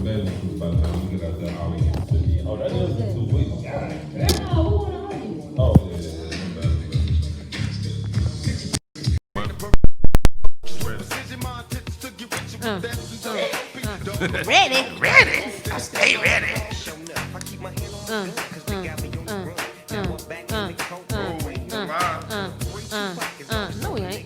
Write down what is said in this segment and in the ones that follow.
better because by the time we get out there, all we get to be. Oh, that is 2 weeks. God damn. Oh, yeah, yeah, yeah. Ready. I stay ready. No, we ain't.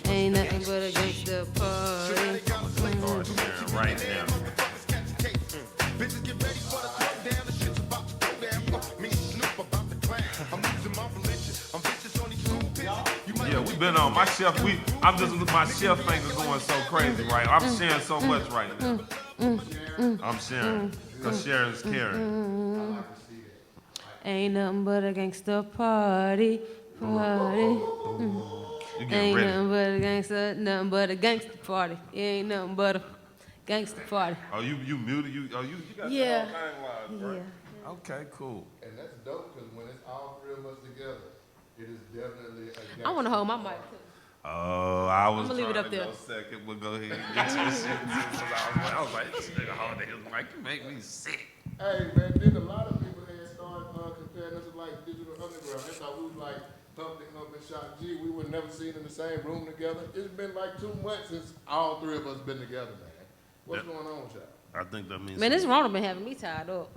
Ain't nothing but a gangster party. Right now. Yeah, we been on my chef. I'm just my chef finger going so crazy, right? I'm sharing so much right now. I'm sharing, cause sharing's caring. Ain't nothing but a gangster party. You getting Ain't ready? nothing but a gangster, nothing but a gangster party. It ain't nothing but a gangster party. Oh, you muted? You got Yeah. the whole thing live, right? Yeah. Okay, cool. And that's dope because when it's all three of us together, it is definitely a gangster. I want to hold my mic too. Oh, I was I'ma leave it trying up to there. go second, but go ahead and get your shit. I was like, this nigga holding his mic, you make me sick. Hey, man, then a lot of people had started comparing us to like Digital Underground. They thought we was like Humpty Hump and Shock G. We were never seen in the same room together. It's been like 2 months since all three of us been together, man. What's going on with y'all? I think that means. Man, this Rona been having me tied up.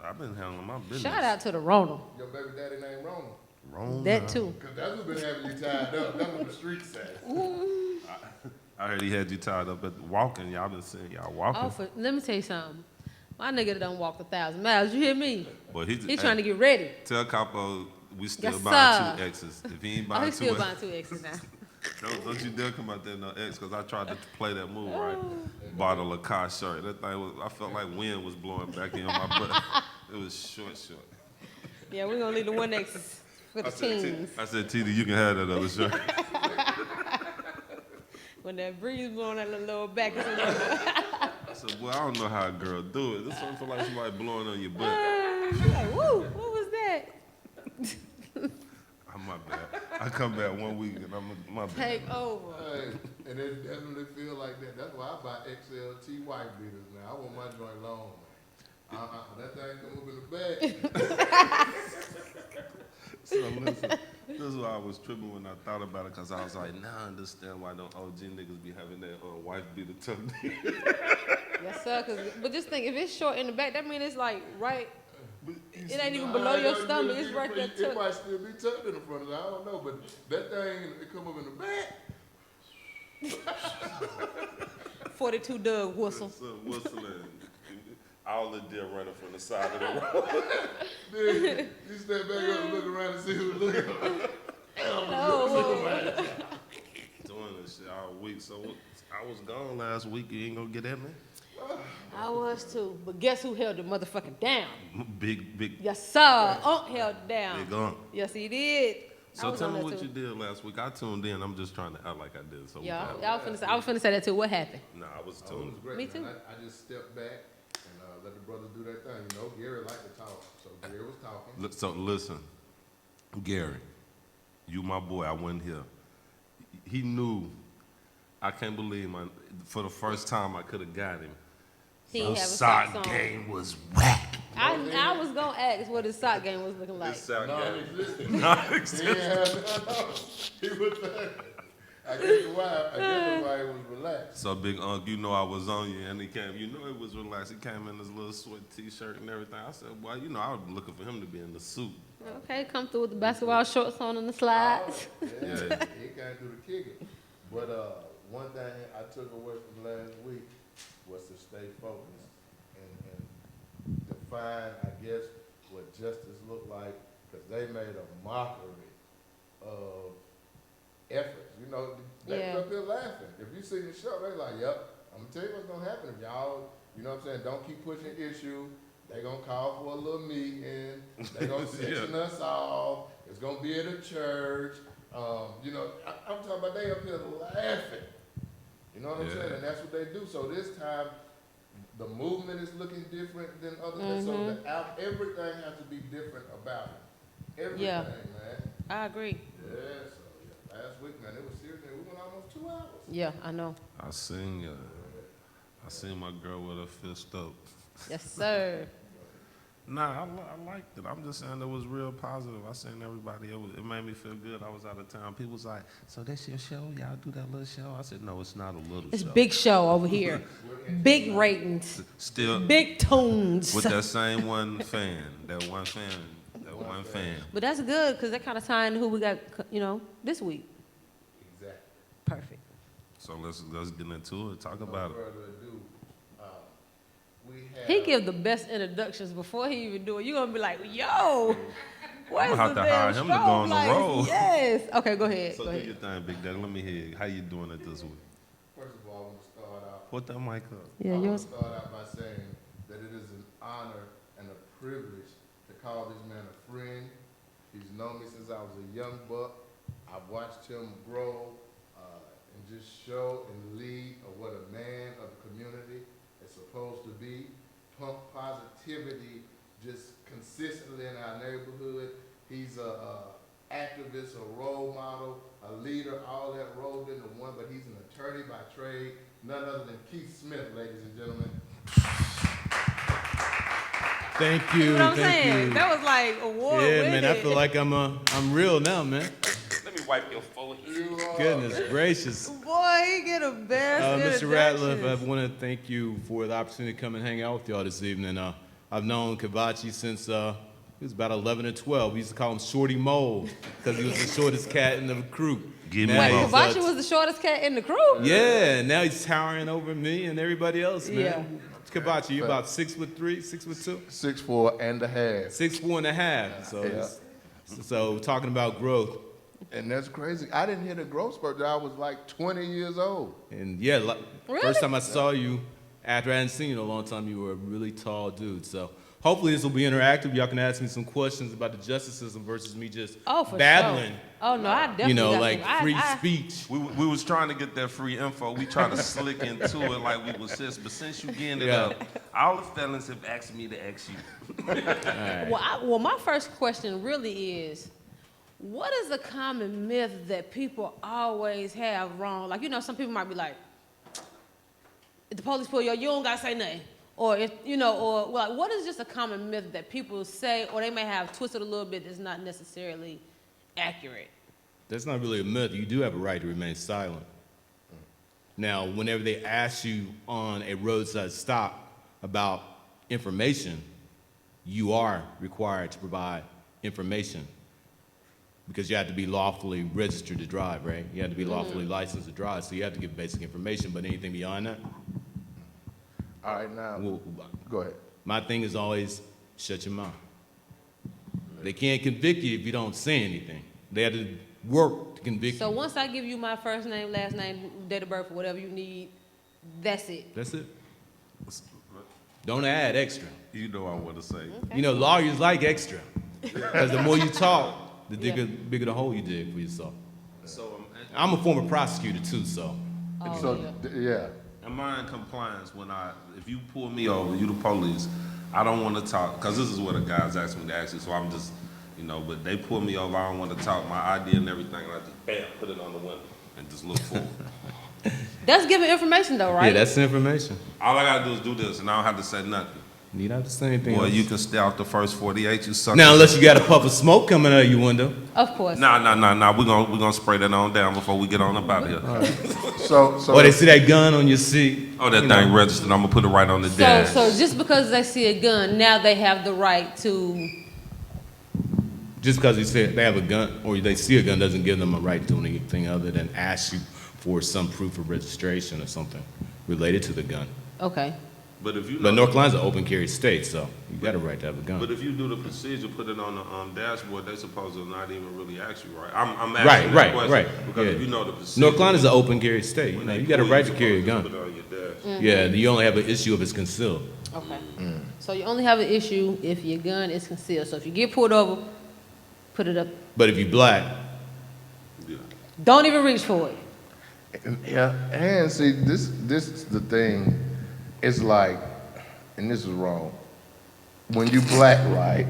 I've been handling my business. Shout out to the Rona. Your baby daddy named Rona. Rona. That too. Because that's what's been having you tied up. That's what the streets say. I heard he had you tied up at walking. Y'all been seeing y'all walking. Oh, let me tell you something. My nigga done walked 1,000 miles. You hear me? But He trying to get ready. Tell Capo we still Yes, buying sir. 2 X's. If he ain't Oh, buying he's 2 still buying 2 X's now. don't you dare come out there no X, because I tried to play that move, right? Bought a Lacoste shirt. That thing was, I felt like wind was blowing back in my butt. It was short. Yeah, we're going to leave the 1 X's for the teens. I said, TD, you can have that other shirt. When that breeze blowing that little lower back, it's I said, boy, I don't know how a girl do it. This one feel like somebody blowing on your butt. like, woo, what was that? I'm my bad. I come back 1 week and I'm my bad. Take over. Hey, and it definitely feel like that. That's why I buy XLT white beaters now. I want my joint long, man. That thing come up in the bag. So listen, this is why I was tripping when I thought about it, because I was like, now I understand why them OG niggas be having that wife beater tucked in. Yes, sir. But just think, if it's short in the back, that means it's like right. It ain't even below your stomach. It's right there It tucked. might still be tucked in the front of it. I don't know, but that thing, it come up in the back. 42 Doug whistle. So whistling. All the deer running from the side of the road. Then you step back up and look around and see who's looking. Oh, Doing this shit all week. So I was gone last week. You ain't gonna get at me? I was too. But guess who held the motherfucking down? Big. Yes, sir. Unc held it down. Big Unc. Yes, he did. So tell me what you did last week. I tuned in. I'm just trying to act like I did. So Yeah, I was finna say that too. What happened? Nah, I was It tuned. was great. Me man. too. I just stepped back and let the brothers do their thing. You know, Gary liked to talk, so Gary was talking. So listen, Gary, you my boy. I went here. He knew. I can't believe for the first time I could have got him. He The ain't have a sock socks on. game was whack. I was gonna ask what his sock game was looking like. This sock game. Non-existent. Non-existent. He had he was I guess why he was relaxed. So Big Unc, you know I was on you, and he came. You know it was relaxed. He came in his little sweat T-shirt and everything. I said, well, you know, I was looking for him to be in the suit. Okay, come through with the basketball shorts on and the slides. Yeah, he came through the kicking. But one thing I took away from last week was to stay focused and define, I guess, what justice looked like, because they made a mockery of efforts. You know, they Yeah. was up there laughing. If you see the show, they like, yep, I'm gonna tell you what's gonna happen if y'all, you know what I'm saying, don't keep pushing issue. They gonna call for a little meeting. They gonna section us off. It's gonna be at a church. You know, I'm talking about they up here laughing. You know what I'm saying? And that's what they do. So this time, the movement is looking different than other things. So everything has to be different about it. Everything, man. I agree. Yeah, so yeah. last week, man, it was serious. We went almost 2 hours. Yeah, I know. I seen my girl with her fist up. Yes, sir. Nah, I liked it. I'm just saying it was real positive. I seen everybody. It made me feel good. I was out of town. People was like, "So that's your show? Y'all do that little show?" I said, "No, it's not a little It's show. big show over here. Big ratings. Still Big tunes. with that same one fan. That one fan. But that's good because that kind of tie into who we got, this week. Exactly. Perfect. So let's get into it. Talk about it. No further ado, we have. He give the best introductions before he even do it. You're gonna be like, yo, where's have the to hire damn him to go on the strobe road. lights? Yes. Okay, go ahead. So go do ahead. your thing, Big Daddy. Let me hear you. How you doing it this week? First of all, I want to start out. Put that mic up. Yeah, I want yours. to start out by saying that it is an honor and a privilege to call this man a friend. He's known me since I was a young buck. I've watched him grow and just show and lead of what a man of the community is supposed to be. Pump positivity just consistently in our neighborhood. He's a activist, a role model, a leader, all that rolled into one, but he's an attorney by trade, none other than Keith Smith, ladies and gentlemen. Thank you. You know what I'm Thank saying? you. That was like award Yeah, winning. man, I feel like I'm real now, man. Let me wipe your forehead. Goodness gracious. Boy, he get a best Mr. introductions. Ratliff, I want to thank you for the opportunity to come and hang out with y'all this evening. I've known Kavachi since he was about 11 or 12. We used to call him Shorty Mole because he was the shortest cat in the crew. Give me Now Wait, he's, Kavachi was the shortest cat in the crew? Yeah, now he's towering over me and everybody else, man. Yeah. Kavachi, you about 6'3", 6'2"? 6'4" and a half. 6'4" and a half. So, Yeah. so talking about growth. And that's crazy. I didn't hit a growth spurt till I was like 20 years old. And yeah, Really? first time I saw you, after I hadn't seen you in a long time, you were a really tall dude. So hopefully this will be interactive. Y'all can ask me some questions about the justice system versus me just For babbling. sure. Oh, no, I definitely got like some. free speech. We was trying to get that free info. We tried to slick into it like we was sis, but since you getting it Yeah. up, all the fellas have asked me to ask you. Well, my first question really is, what is the common myth that people always have wrong? Like, some people might be like, if the police pull you, you don't gotta say nothing. Or if, what is just a common myth that people say, or they may have twisted a little bit that's not necessarily accurate? That's not really a myth. You do have a right to remain silent. Now, whenever they ask you on a roadside stop about information, you are required to provide information because you have to be lawfully registered to drive, right? You have to be lawfully licensed to drive, so you have to give basic information, but anything beyond that, All right, now, well, go ahead. my thing is always shut your mouth. They can't convict you if you don't say anything. They have to work to convict So you. once I give you my first name, last name, date of birth, whatever you need, that's it. That's it. Don't add extra. You know I want to say. You know, lawyers like extra. Because the more you talk, the bigger the hole you dig for yourself. So I'm a former prosecutor too, so. Oh, So, yeah. am I in compliance when if you pull me over, you the police, I don't want to talk, because this is what a guy's asking me to ask you, so I'm just, but they pull me over, I don't want to talk, my ID and everything, and I just, bam, put it on the window and just look forward. That's giving information though, right? Yeah, that's the information. All I got to do is do this, and I don't have to say nothing. You don't have to say anything Boy, else. you can stay out the first 48, you suck. Now, unless you got a puff of smoke coming out of your window. Of course. Nah, we're gonna spray that on down before we get on up out of here. So Or they see that gun on your seat. Oh, that thing registered, I'm gonna put it right on the dash. So just because they see a gun, now they have the right to. Just because they say they have a gun or they see a gun doesn't give them a right to do anything other than ask you for some proof of registration or something related to the gun. Okay. But if you But North Carolina's an open carry state, so you got a right to have a gun. But if you do the procedure, put it on the dashboard, they supposed to not even really ask you, right? I'm asking that question right. because Yeah. if you know the procedure. North Carolina's an open carry state. You when know, they you got a pull right to you're carry a supposed gun. to put it on your dash. Yeah, you only have an issue if it's concealed. Okay. So you only have an issue if your gun is concealed. So if you get pulled over, put it up. But if you black, Yeah. Don't even reach for it. yeah, and see, this is the thing. It's like, and this is wrong. When you black, right?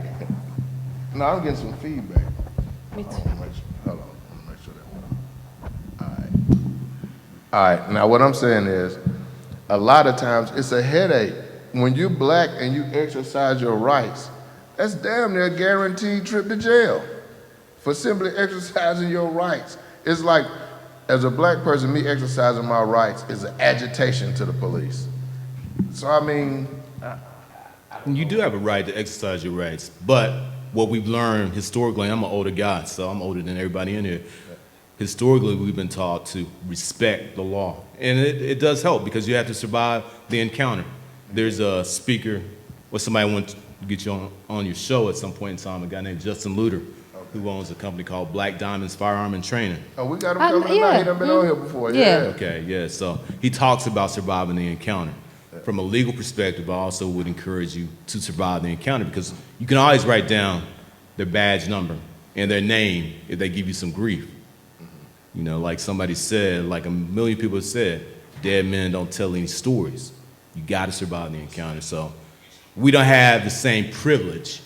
No, I'm getting some feedback. Me too. Hold on, I'm gonna make sure that. All right, now what I'm saying is, a lot of times it's a headache. When you black and you exercise your rights, that's damn near a guaranteed trip to jail for simply exercising your rights. It's like, as a black person, me exercising my rights is an agitation to the police. So I mean, You do have a right to exercise your rights, but what we've learned historically, I'm an older guy, so I'm older than everybody in here. Historically, we've been taught to respect the law. And it does help because you have to survive the encounter. There's a speaker, or somebody wants to get you on your show at some point in time, a guy named Justin Luter, who owns a company called Black Diamonds Firearm and Training. oh, we got him coming tonight. He done been on here before. Yeah. Okay, yeah, so he talks about surviving the encounter. From a legal perspective, I also would encourage you to survive the encounter because you can always write down their badge number and their name if they give you some grief. You know, like somebody said, like a million people have said, dead men don't tell any stories. You got to survive the encounter. So we don't have the same privilege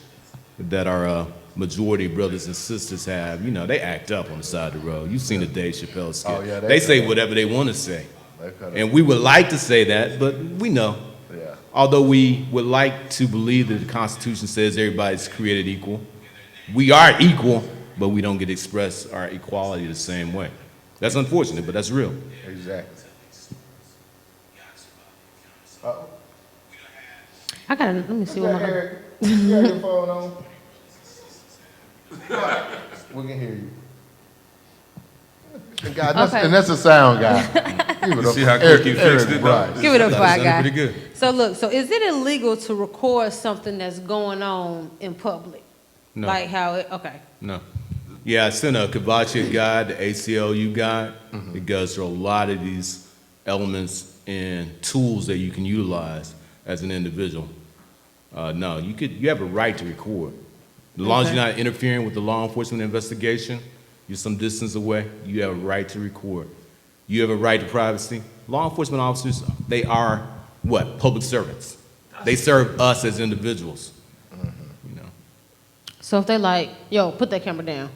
that our majority brothers and sisters have. You know, they act up on the side of the road. You've seen the Dave Chappelle skit. Oh, yeah, they say whatever they want to say. And And we would like to say that, but we know. yeah. Although we would like to believe that the Constitution says everybody's created equal, we are equal, but we don't get to express our equality the same way. That's unfortunate, but that's real. Exactly. I gotta, let me see what my, Eric, you got your phone on? We can hear you. God, that's, Okay. and that's a sound guy. Give it You up see for how quick you Eric fixed it, though? Bryce. give it up for our Sounded guy. pretty good. So look, so is it illegal to record something that's going on in public? No. Like how it, okay. No. Yeah, I sent a Kavacha guide, the ACLU guide. It goes through a lot of these elements and tools that you can utilize as an individual. No, you have a right to record. As long as Okay. you're not interfering with the law enforcement investigation, you're some distance away, you have a right to record. You have a right to privacy. Law enforcement officers, they are what? Public servants. They serve us as individuals. You know, So if they like, yo, put that camera down.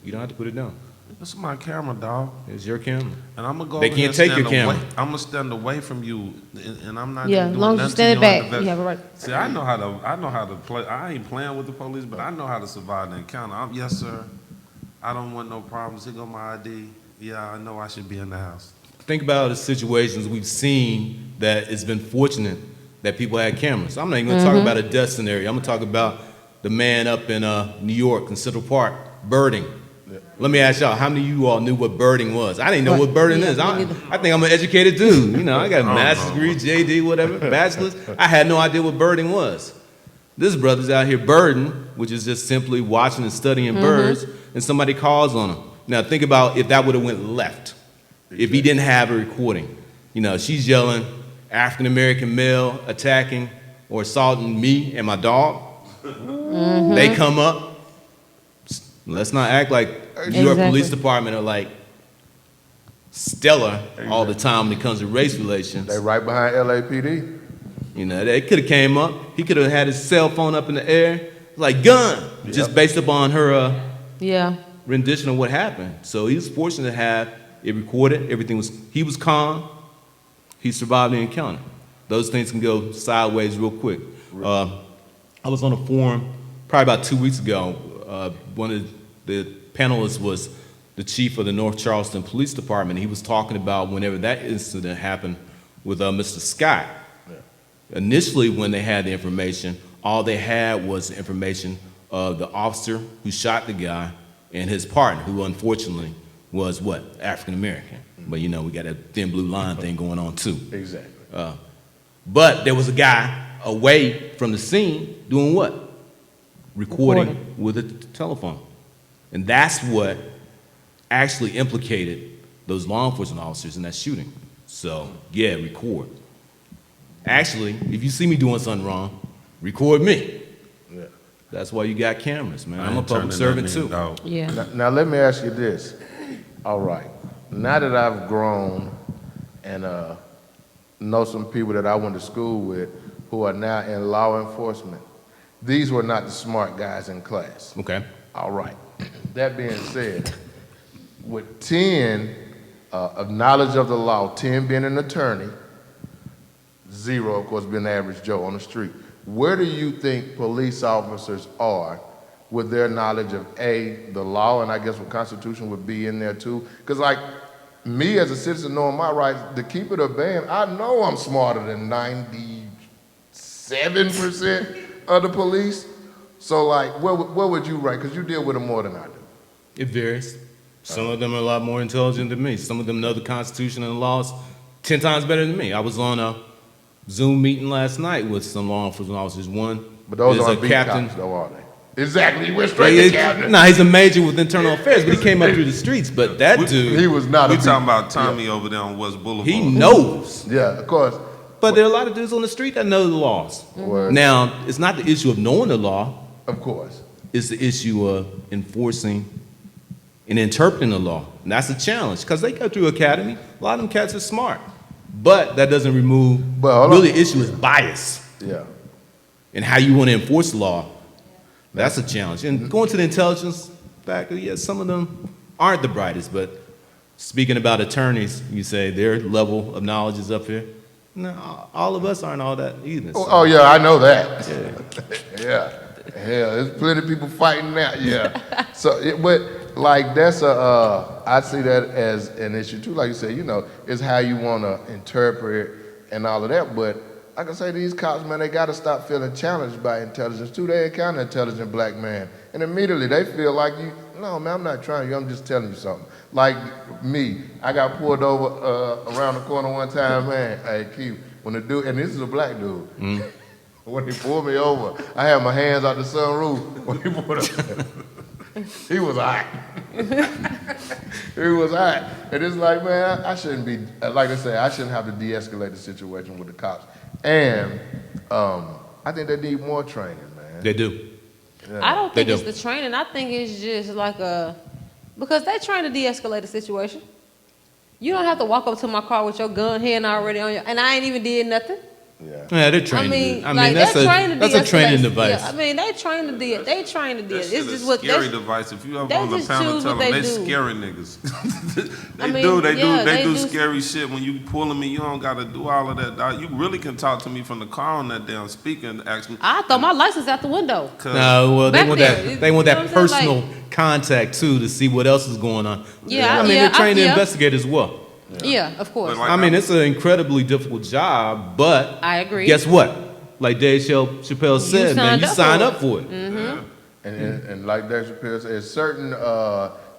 you don't have to put it down. This is my camera, dog. It's your camera. And I'm gonna go. They over here can't and take your stand away. camera. I'm gonna stand away from you, and I'm not. Yeah, doing as long as you nothing to stand in back, the you have a right. See, I know how to play. I ain't playing with the police, but I know how to survive the encounter. Yes, sir. I don't want no problems. Here go my ID. Yeah, I know I should be in the house. Think about the situations we've seen that it's been fortunate that people had cameras. I'm not even going to talk about a death scenario. I'm going to talk about the man up in New York in Central Park, birding. Let me ask y'all, how many of you all knew what birding was? I didn't know what birding Yeah, is. me I neither. think I'm an educated dude. You know, I got a I don't master's know. degree, JD, whatever, bachelor's. I had no idea what birding was. This brother's out here birding, which is just simply watching and studying birds, and somebody calls on him. Now think about if that would have went left, if he didn't have a recording. You know, she's yelling, African-American male attacking or assaulting me and my dog. They come up. Let's not act like your Exactly. police department are like stellar all the time when it comes to race relations. They right behind LAPD. You know, they could have came up. He could have had his cell phone up in the air, like gun, just based upon her Yeah. rendition of what happened. So he was fortunate to have it recorded. He was calm. He survived the encounter. Those things can go sideways real quick. I was on a forum probably about 2 weeks ago. One of the panelists was the chief of the North Charleston Police Department. He was talking about whenever that incident happened with Mr. Scott. Initially, when they had the information, all they had was the information of the officer who shot the guy and his partner, who unfortunately was what? African American. But you know, we got a thin blue line thing going on too. Exactly. But there was a guy away from the scene doing what? Recording with a telephone. And that's what actually implicated those law enforcement officers in that shooting. So, yeah, record. Actually, if you see me doing something wrong, record me. Yeah. That's why you got cameras, man. I I'm a ain't public turning servant nothing in, too. dog. Yeah. Now let me ask you this. All right. Now that I've grown and know some people that I went to school with who are now in law enforcement, these were not the smart guys in class. Okay. All right. That being said, with 10 of knowledge of the law, 10 being an attorney, 0, of course, being an average Joe on the street. Where do you think police officers are with their knowledge of A, the law, and I guess what Constitution would be in there too? Because like me as a citizen knowing my rights, to keep it a band, I know I'm smarter than 97% of the police. So like, where would you rank? Because you deal with them more than I do. It varies. Some of them are a lot more intelligent than me. Some of them know the Constitution and the laws 10 times better than me. I was on a Zoom meeting last night with some law enforcement officers. One But those is aren't a beat captain. cops, though, are they? Exactly, he went straight to captain. No, he's a major with internal affairs, but he came up through the streets. But that dude, He was not We a talking about Tommy over there on West Boulevard. he knows. Yeah, of course. But there are a lot of dudes on the street that know the laws. Word. Now, it's not the issue of knowing the law. Of course. It's the issue of enforcing and interpreting the law. And that's a challenge because they go through academy. A lot of them cats are smart. But that doesn't remove, Well, really the issue is bias Yeah. and how you want to enforce the law. That's a challenge. And going to the intelligence factor, yes, some of them aren't the brightest, but speaking about attorneys, you say their level of knowledge is up here. No, all of us aren't all that either. So. Oh, yeah, I know that. Yeah. Yeah, there's plenty of people fighting that, yeah. But like that's I see that as an issue too. Like you said, it's how you want to interpret and all of that. But like I say, these cops, man, they got to stop feeling challenged by intelligence too. They encounter an intelligent black man, and immediately they feel like no, man, I'm not trying you. I'm just telling you something. Like me, I got pulled over around the corner one time, man. Hey, Keith, when the dude, and this is a black dude. When he pulled me over, I had my hands out the sunroof. When he pulled up, he was hot. He was hot. And it's like, man, I shouldn't be, like I say, I shouldn't have to de-escalate the situation with the cops. And I think they need more training, man. They do. Yeah. I don't think They it's do. the training. I think it's just like because they're trying to de-escalate the situation. You don't have to walk up to my car with your gun hand already on you, and I ain't even did nothing. Yeah. Yeah, they're trained. That's that's a training device. Yeah, they trained to do. They trained to do. That It's shit just is what scary device. If you ever they on the just panel, choose tell what them they they do. scary niggas. I mean, they do do. scary shit. When you pulling me, you don't gotta do all of that. Dog. You really can talk to me from the car on that damn speaker and ask me. I throw my license out the window. No, well, they Back want there, that. They want you that know what I'm saying? personal contact too to see what else is going on. Yeah, I mean, yeah, they're trained to yeah. investigate as well. Yeah, of course. But like- I mean, it's an incredibly difficult job, but I agree. guess what? Like Dave Chappelle said, man, you sign up for it. And like Dave Chappelle said, there's certain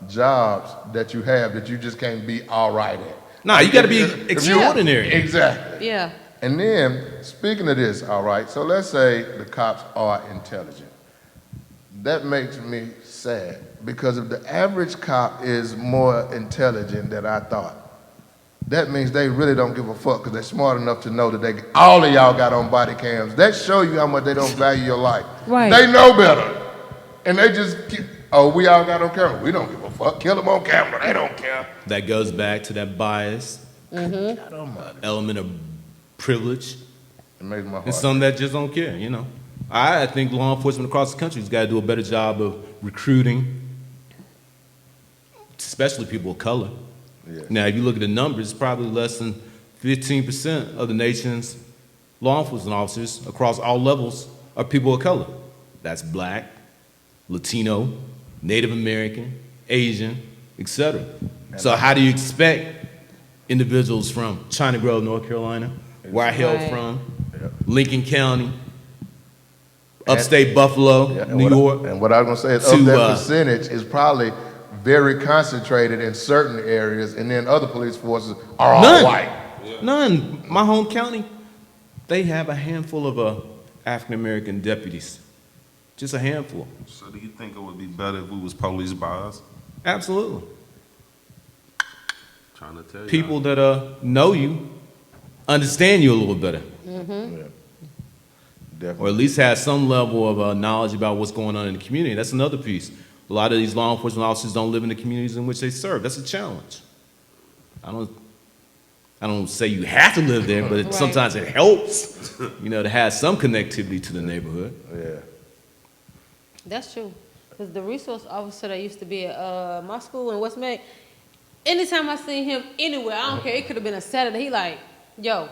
jobs that you have that you just can't be all right at. Nah, you got to be If you- extraordinary. Exactly. Yeah. And then, speaking of this, all right, so let's say the cops are intelligent. That makes me sad because if the average cop is more intelligent than I thought, that means they really don't give a fuck because they're smart enough to know that all of y'all got on body cams. That show you how much they don't value your life. Right. They know better. And they just keep, we all got on camera. We don't give a fuck. Kill them on camera. They don't care. That goes back to that bias, element of privilege, It makes my and heart. some that just don't care, I think law enforcement across the country has got to do a better job of recruiting, especially people of color. Yes. Now, if you look at the numbers, probably less than 15% of the nation's law enforcement officers across all levels are people of color. That's black, Latino, Native American, Asian, etc. So how do you expect individuals from China Grove, North Carolina, where I hail Right. from, Lincoln County, upstate Buffalo, Yeah, and New York? And what I was gonna say is to, of that percentage is probably very concentrated in certain areas, and then other police forces are all None. white. None. My home county, they have a handful of African American deputies. Just a handful. So do you think it would be better if we was police by us? Absolutely. Trying to tell you. People that know you, understand you a little better, Yeah. or Definitely. at least have some level of knowledge about what's going on in the community. That's another piece. A lot of these law enforcement officers don't live in the communities in which they serve. That's a challenge. I don't say you have to live there, but Right. sometimes it helps, to have some connectivity to the neighborhood. Yeah. That's true. Because the resource officer that used to be at my school in West May, anytime I seen him anywhere, I don't care, it could have been a Saturday, he like, yo,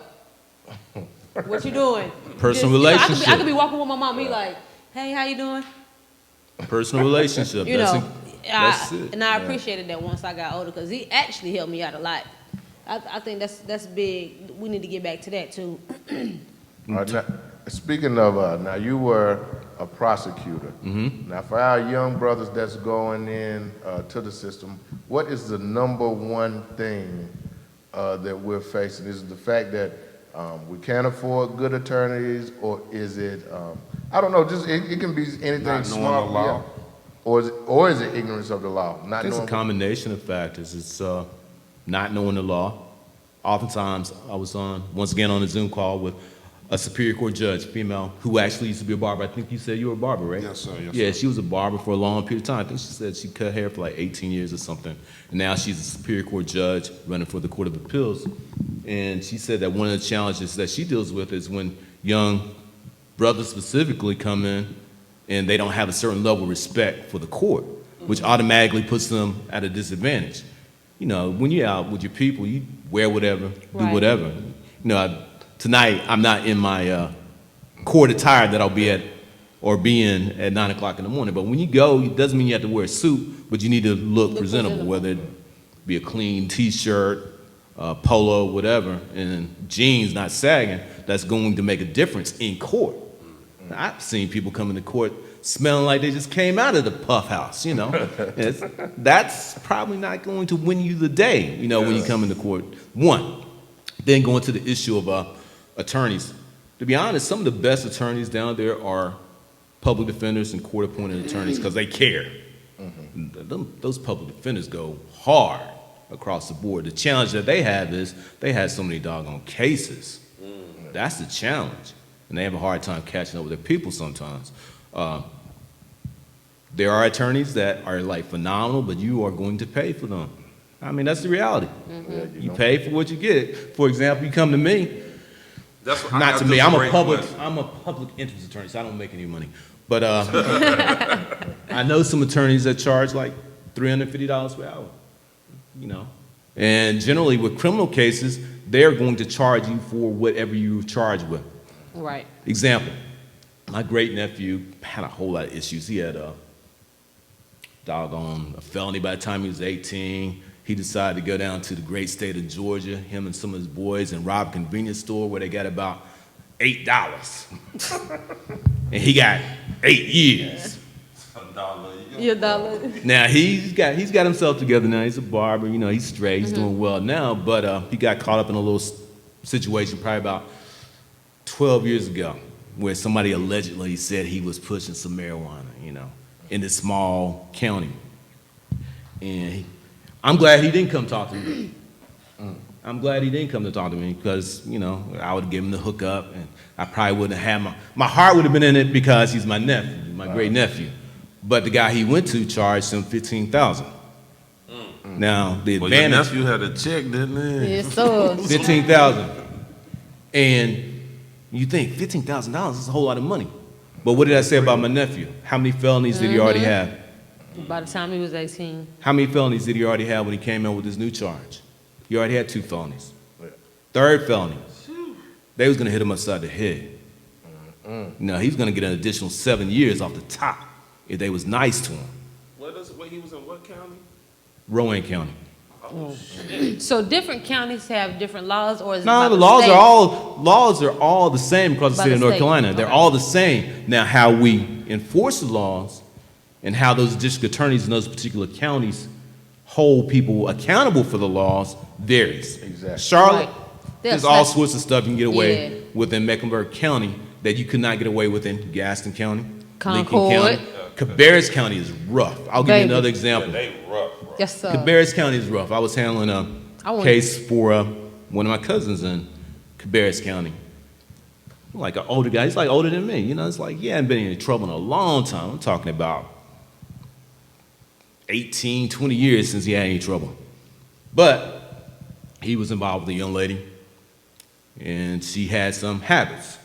what you doing? Personal You know, relationship. I could be walking with my mom, he like, hey, how you doing? Personal relationship. You that's know, that's it. and I appreciated that once I got older because he actually helped me out a lot. I think that's big. We need to get back to that too. Now, speaking of, now you were a prosecutor. Now, for our young brothers that's going in to the system, what is the number one thing that we're facing? Is it the fact that we can't afford good attorneys, or is it, I don't know, just it can be anything Not knowing smart, the law? yeah. Or is it ignorance of the law? I Not think it's a knowing. combination of factors. It's not knowing the law. Oftentimes, I was once again on a Zoom call with a Superior Court judge, female, who actually used to be a barber. I think you said you were a barber, right? Yes, sir. Yes, Yeah, sir. she was a barber for a long period of time. I think she said she cut hair for like 18 years or something. And now she's a Superior Court judge running for the Court of Appeals. And she said that one of the challenges that she deals with is when young brothers specifically come in and they don't have a certain level of respect for the court, which automatically puts them at a disadvantage. You know, when you're out with your people, you wear whatever, do Right. whatever. You know, tonight I'm not in my court attire that I'll be at or be in at 9 o'clock in the morning. But when you go, it doesn't mean you have to wear a suit, but you need to look presentable, whether it be a clean T-shirt, polo, whatever, and jeans not sagging. That's going to make a difference in court. I've seen people come into court smelling like they just came out of the puff house, you know. That's probably not going to win you the day, you know, when you come into court. One. Then going to the issue of attorneys. To be honest, some of the best attorneys down there are public defenders and court-appointed attorneys because they care. Those public defenders go hard across the board. The challenge that they have is they have so many doggone cases. That's the challenge. And they have a hard time catching up with their people sometimes. There are attorneys that are like phenomenal, but you are going to pay for them. I mean, that's the reality. Yeah, You pay for what you get. For example, you come to me, That's what, I not got to me, this I'm a great public question. interest attorney, so I don't make any money. But I know some attorneys that charge like $350 per hour, you know. And generally with criminal cases, they're going to charge you for whatever you're charged with. Right. Example, my great nephew had a whole lot of issues. He had a felony by the time he was 18. He decided to go down to the great state of Georgia, him and some of his boys, and rob a convenience store where they got about $8. And he got 8 years. Your dollar. Now he's got himself together now. He's a barber, you know, he's straight, he's doing well now, but he got caught up in a little situation probably about 12 years ago where somebody allegedly said he was pushing some marijuana, you know, in this small county. And I'm glad he didn't come talk to me. I'm glad he didn't come to talk to me because, you know, I would have given him the hookup and I probably wouldn't have had my heart would have been in it because he's my nephew, my great nephew. But the guy he went to charged him $15,000. Now, the Well, your advantage, nephew had a check, didn't he? Yes, sir. $15,000. And you think $15,000 is a whole lot of money. But what did I say about my nephew? How many felonies did he already have? By the time he was 18. How many felonies did he already have when he came in with his new charge? He already had 2 felonies. Third felony, they was gonna hit him upside the head. Now he's gonna get an additional 7 years off the top if they was nice to him. Wait, he was in what county? Rowan County. So different counties have different laws, or is it No, by the the laws state? are all the same across the By state the of North state. Carolina. They're Okay. all the same. Now, how we enforce the laws and how those district attorneys in those particular counties hold people accountable for the laws varies. Exactly. Charlotte, Right. there's They'll all snap- sorts of stuff you can get away Yeah. with in Mecklenburg County that you could not get away with in Gaston County, Lincoln Concord. County. Cabarrus County is rough. I'll give you Baby. another example. They rough, bro. Yes, sir. Cabarrus County is rough. I was handling I a want- case for one of my cousins in Cabarrus County. Like an older guy. He's like older than me. You know, it's like he hadn't been in any trouble in a long time. I'm talking about 18, 20 years since he had any trouble. But he was involved with a young lady, and she had some habits.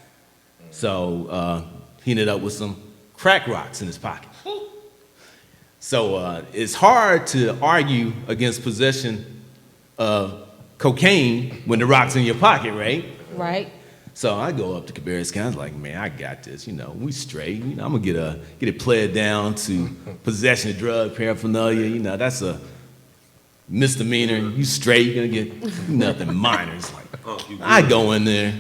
So he ended up with some crack rocks in his pocket. So it's hard to argue against possession cocaine when the rock's in your pocket, right? Right. So I go up to Cabarrus County, I was like, man, I got this. We straight. I'm gonna get it played down to possession of drug paraphernalia. That's a misdemeanor. You straight. You're gonna get nothing minor. It's like I go in there.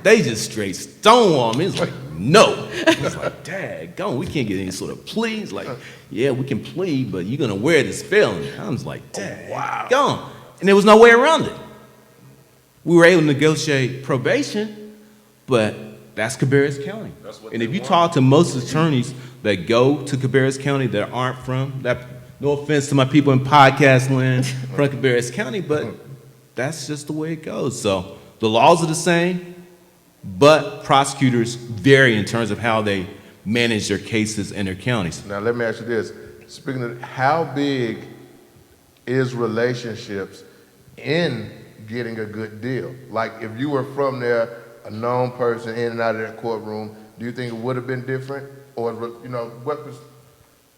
They just straight stonewall me. It's like, no. It's like, daggone, we can't get any sort of plea. It's like, yeah, we can plead, but you're gonna wear this felony. I was like, daggone. And there was no way around it. We were able to negotiate probation, but that's Cabarrus County. And if you talk to most attorneys that go to Cabarrus County that aren't from that, no offense to my people in podcast land from Cabarrus County, but that's just the way it goes. So the laws are the same, but prosecutors vary in terms of how they manage their cases in their counties. Now let me ask you this. Speaking of how big is relationships in getting a good deal? Like if you were from there, a known person in and out of that courtroom, do you think it would have been different? Or what was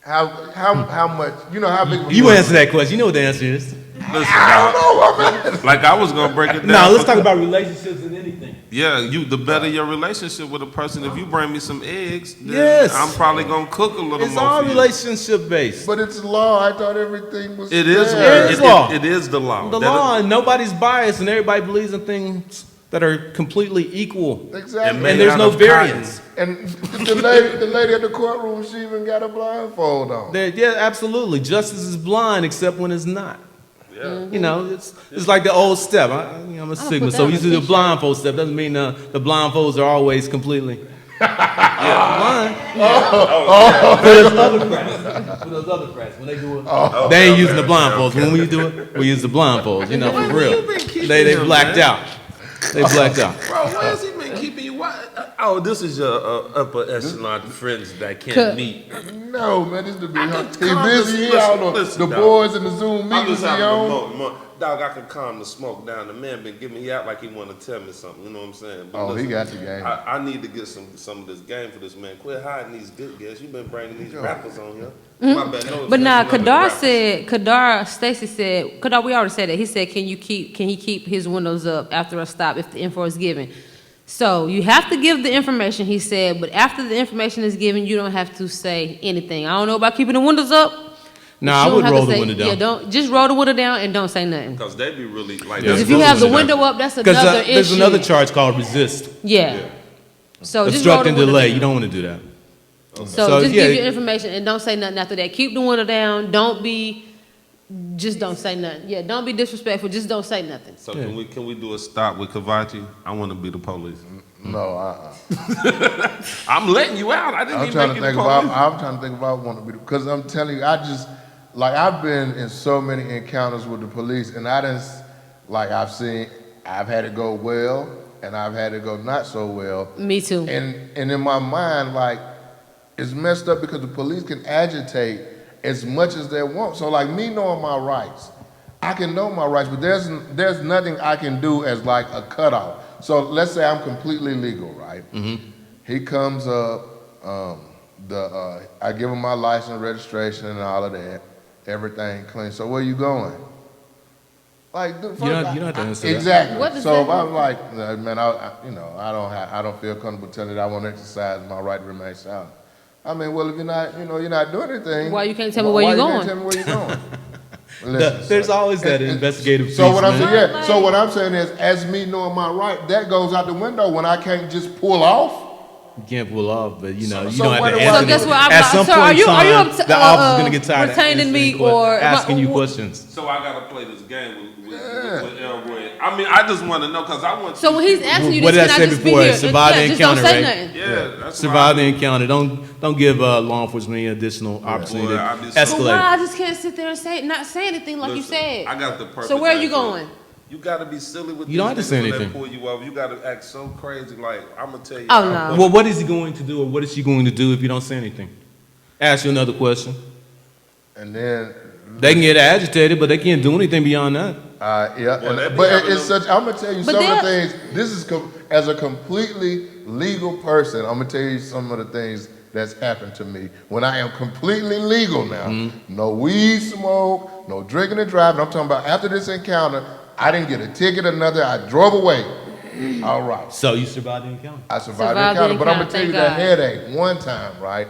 how much how big was you answer that question. You know what the answer is. Listen, I don't know, like I was gonna break it down. Now let's talk about relationships and anything. Yeah, the better your relationship with a person. If you bring me some eggs, then Yes. I'm probably gonna cook a little It's more all for you. relationship based. But it's law. I thought everything was It is fair. It is law. It is the law. The That law, and nobody's biased, and everybody believes in things that are completely equal. Exactly. And there's out no of cotton. variance. And the lady at the courtroom, she even got a blindfold on. Yeah, absolutely. Justice is blind except when it's not. Yeah. It's like the old step. I'm a Sigma, put so that we used to on do a the blindfold step. Doesn't mean the blindfolds are always completely blind. For those other crats, when they do it, they ain't using the blindfolds. When we do it, we use the blindfolds. For real. They blacked out. They blacked out. Bro, why has he been keeping you? Oh, this is your upper echelon friends that can't Could- meet. No, man, this is the big. He calm busy. this- He out on listen, the dog. boys in the Zoom I'm meetings. just He having on. Dog, I can calm the smoke down. The man been giving me out like he want to tell me something. You know what I'm saying? But Oh, he got the game. I need to get some of this game for this man. Quit hiding these good guests. You've been bringing these rappers on here. My bad. No But now, offense to none of the rappers. Stacy said, Kadar, we already said that. He said, can he keep his windows up after a stop if the info is given? So you have to give the information, he said, but after the information is given, you don't have to say anything. I don't know about keeping the windows up. No, I You don't would have to roll the say- window down. Yeah, just roll the window down and don't say nothing. Because they be really like. Yeah. Because that's if you really have the what window up, that's Because another issue. there's another charge called resist. Yeah. So just Obstruct roll and the window delay. down. You don't want to do that. So So, just yeah. give your information and don't say nothing after that. Keep the window down. Just don't say nothing. Yeah, don't be disrespectful. Just don't say nothing. So can we do a stop with Kavati? I want to be the police. No, I'm letting you out. I didn't I'm even trying make to you the think about. police. I'm trying to think about one to be because I'm telling you, I've been in so many encounters with the police, and I've had it go well, and I've had it go not so well. Me too. And in my mind, it's messed up because the police can agitate as much as they want. So me knowing my rights, I can know my rights, but there's nothing I can do as a cutoff. So let's say I'm completely legal, right? Mm-hmm. He comes up, I give him my license, registration, and all of that, everything clean. So where you going? You don't have to answer that. exactly. What does So if that I'm man, I don't feel comfortable telling you that I want to exercise my right to remain silent. I mean, well, if you're not doing anything. Why you can't tell me where you going? Can't tell me where you going? Listen, There's son. always that investigative piece, So what I'm man. saying, so what I'm saying is, as me knowing my right, that goes out the window when I can't just pull off. You can't pull off, but you don't so have what to do answer. I So guess what? I'm At like, some sir, point are you in time, the officer's gonna get tired of retaining me answering or asking you questions. So I gotta play this game with Elroy. I mean, I just want to know because I want. So when he's asking you What this, did I can I say just be before? here? Survive the Just don't encounter, say right? nothing. Yeah, that's Survive why the encounter. Don't give law enforcement any additional opportunity Boy, I be to so- But escalate. why I just can't sit there and not say anything like you Listen, said? I got the perfect. So where are you answer. going? You gotta be silly with You don't these have to say niggas when they anything. pull you over. You gotta act so crazy. Like I'm gonna tell you. Oh, no. Well, what is he going to do, or what is she going to do if you don't say anything? Ask you another question. And then, They can get agitated, but they can't do anything beyond that. yeah, Well, they be but having it's them- such. I'm gonna tell you But some of the they're- things. This is as a completely legal person. I'm gonna tell you some of the things that's happened to me when I am completely legal now. Mm-hmm. No weed smoke, no drinking and driving. I'm talking about after this encounter, I didn't get a ticket or nothing. I drove away. All right. So you survived the encounter? I survived the encounter, but I'm gonna tell you that thank God. headache one time, right?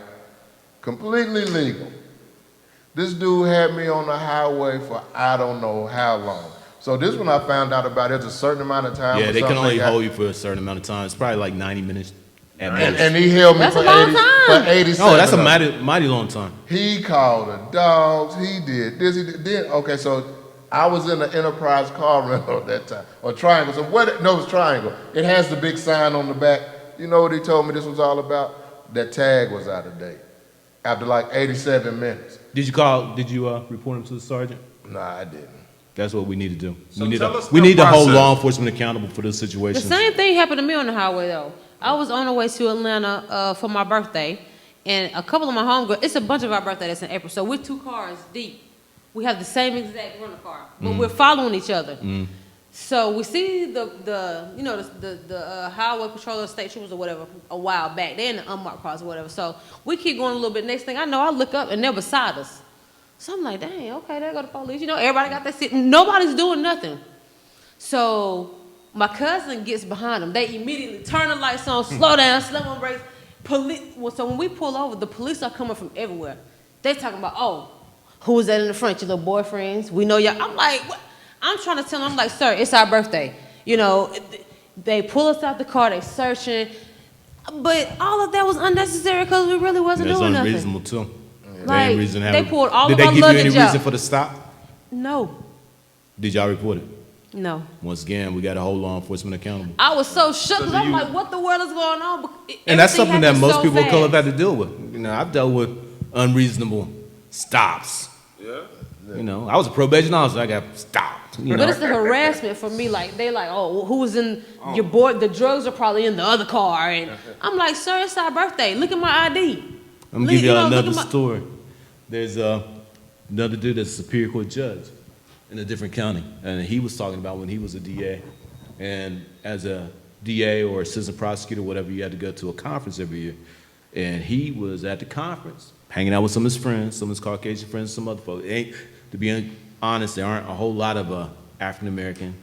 Completely legal. This dude had me on the highway for I don't know how long. So this one I found out about. There's a certain amount of time. Yeah, for they can something only like that. hold you for a certain amount of time. It's probably like 90 minutes at most. And he held me That's for a long 80, time. for 87. Oh, that's a of them. mighty long time. He called the dogs. He did this. He did. Then okay, so I was in the Enterprise car rental at that time, or Triangle. So what? No, it's Triangle. It has the big sign on the back. You know what he told me this was all about? That tag was out of date after like 87 minutes. Did you report him to the sergeant? Nah, I didn't. That's what we need to do. So we need tell to, us we the need to hold process. law enforcement accountable for this The situation. same thing happened to me on the highway though. I was on the way to Atlanta for my birthday, and a couple of my homegirls. It's a bunch of our birthday that's in April, so we're 2 cars deep. We have the same exact rental car, but we're following each other. So we see the highway patroller, state troopers or whatever a while back. They're in the unmarked cars or whatever. So we keep going a little bit. Next thing I know, I look up and they're beside us. So I'm like, dang, okay, there go the police. You know, everybody got that seat. Nobody's doing nothing. So my cousin gets behind them. They immediately turn the lights on, slow down, slam on brakes. So when we pull over, the police are coming from everywhere. They're talking about, oh, who was that in the front? Your little boyfriends? We know y'all. I'm like, what? I'm trying to tell them, I'm like, sir, it's our birthday. You know, they pull us out the car, they searching. But all of that was unnecessary because we really wasn't That's doing nothing. unreasonable too. Like, Ain't reason to have they it. pulled all Did of they our give you any luggage reason out. for the stop? No, Did y'all report it? no. Once again, we got to hold law enforcement accountable. I was so shook because do I'm you- like, what the world is going on? And that's Everything something that happened most so people of color have fast. had to deal with. You know, I've dealt with unreasonable stops. Yeah. You know, I was a probation officer. I got stopped. You But know, it's the harassment for me. Like, they like, oh, who was in your boy? The drugs are probably in the other car. And I'm like, sir, it's our birthday. Look at my ID. I'm gonna give You you know, look another at my- story. There's another dude that's a Superior Court judge in a different county, and he was talking about when he was a DA, and as a DA or assistant prosecutor, whatever, you had to go to a conference every year, and he was at the conference hanging out with some of his friends, some of his Caucasian friends, some other folks. To be honest, there aren't a whole lot of African American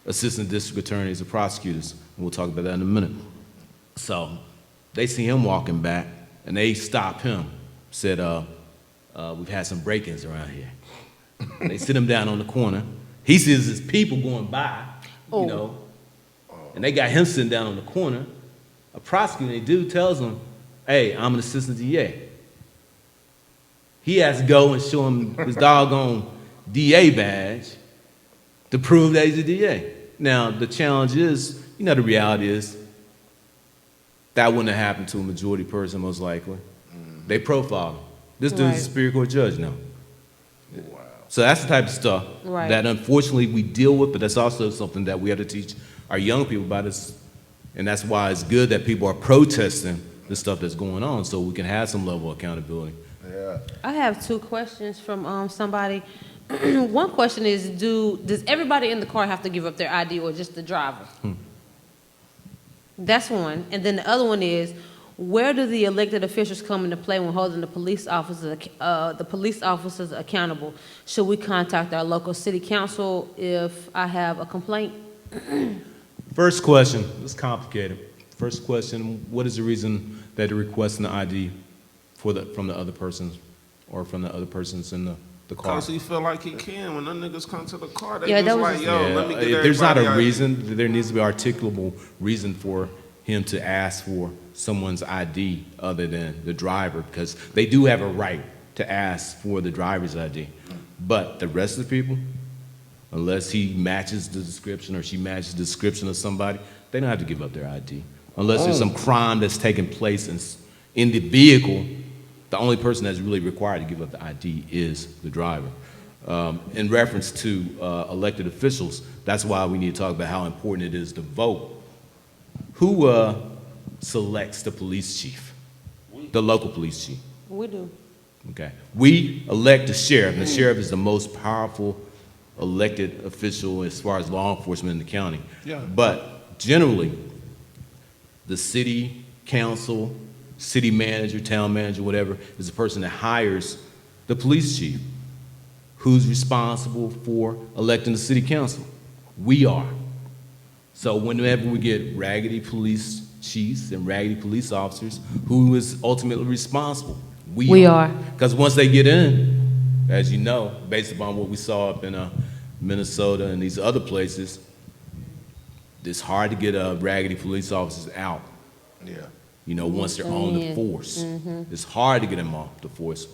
assistant district attorneys or prosecutors, and we'll talk about that in a minute. So they see him walking back, and they stop him, said, we've had some break-ins around here. They sit him down on the corner. He sees his people going by, Oh. you know, and they got him sitting down on the corner. A prosecuting dude tells him, hey, I'm an assistant DA. He has to go and show him his doggone DA badge to prove that he's a DA. Now, the challenge is, you know, the reality is that wouldn't have happened to a majority person, most likely. They profiled him. This dude's Right. a Superior Court judge now. So that's the type of stuff Right. that unfortunately we deal with, but that's also something that we have to teach our young people about. And that's why it's good that people are protesting the stuff that's going on so we can have some level of accountability. Yeah. I have 2 questions from somebody. One question is, does everybody in the car have to give up their ID or just the driver? That's one. And then the other one is, where do the elected officials come into play when holding the police officers accountable? Should we contact our local city council if I have a complaint? First question, it's complicated. First question, what is the reason that they're requesting the ID from the other persons or from the other persons in the car? Because he feel like he can. When them niggas come to the car, they Yeah, that just was like, just- yo, let me get if there's not a everybody reason, there needs to be an articulable reason for him to ask for someone's ID other than the driver, because they do have a right to ask for the driver's ID. But the rest of the people, unless he matches the description or she matches the description of somebody, they don't have to give up their ID. Unless there's some crime that's taking place in the vehicle, the only person that's really required to give up the ID is the driver. In reference to elected officials, that's why we need to talk about how important it is to vote. Who selects the police chief? The local police chief. We do. Okay. We elect the sheriff, and the sheriff is the most powerful elected official as far as law enforcement in the county. Yeah. But generally, the city council, city manager, town manager, whatever, is the person that hires the police chief. who's responsible for electing the city council? We are. So whenever we get raggedy police chiefs and raggedy police officers, who is ultimately responsible? We are. Because once they get in, as you know, based upon what we saw up in Minnesota and these other places, it's hard to get raggedy police officers out. Yeah. You know, once they're on the force. It's hard to get them off the force.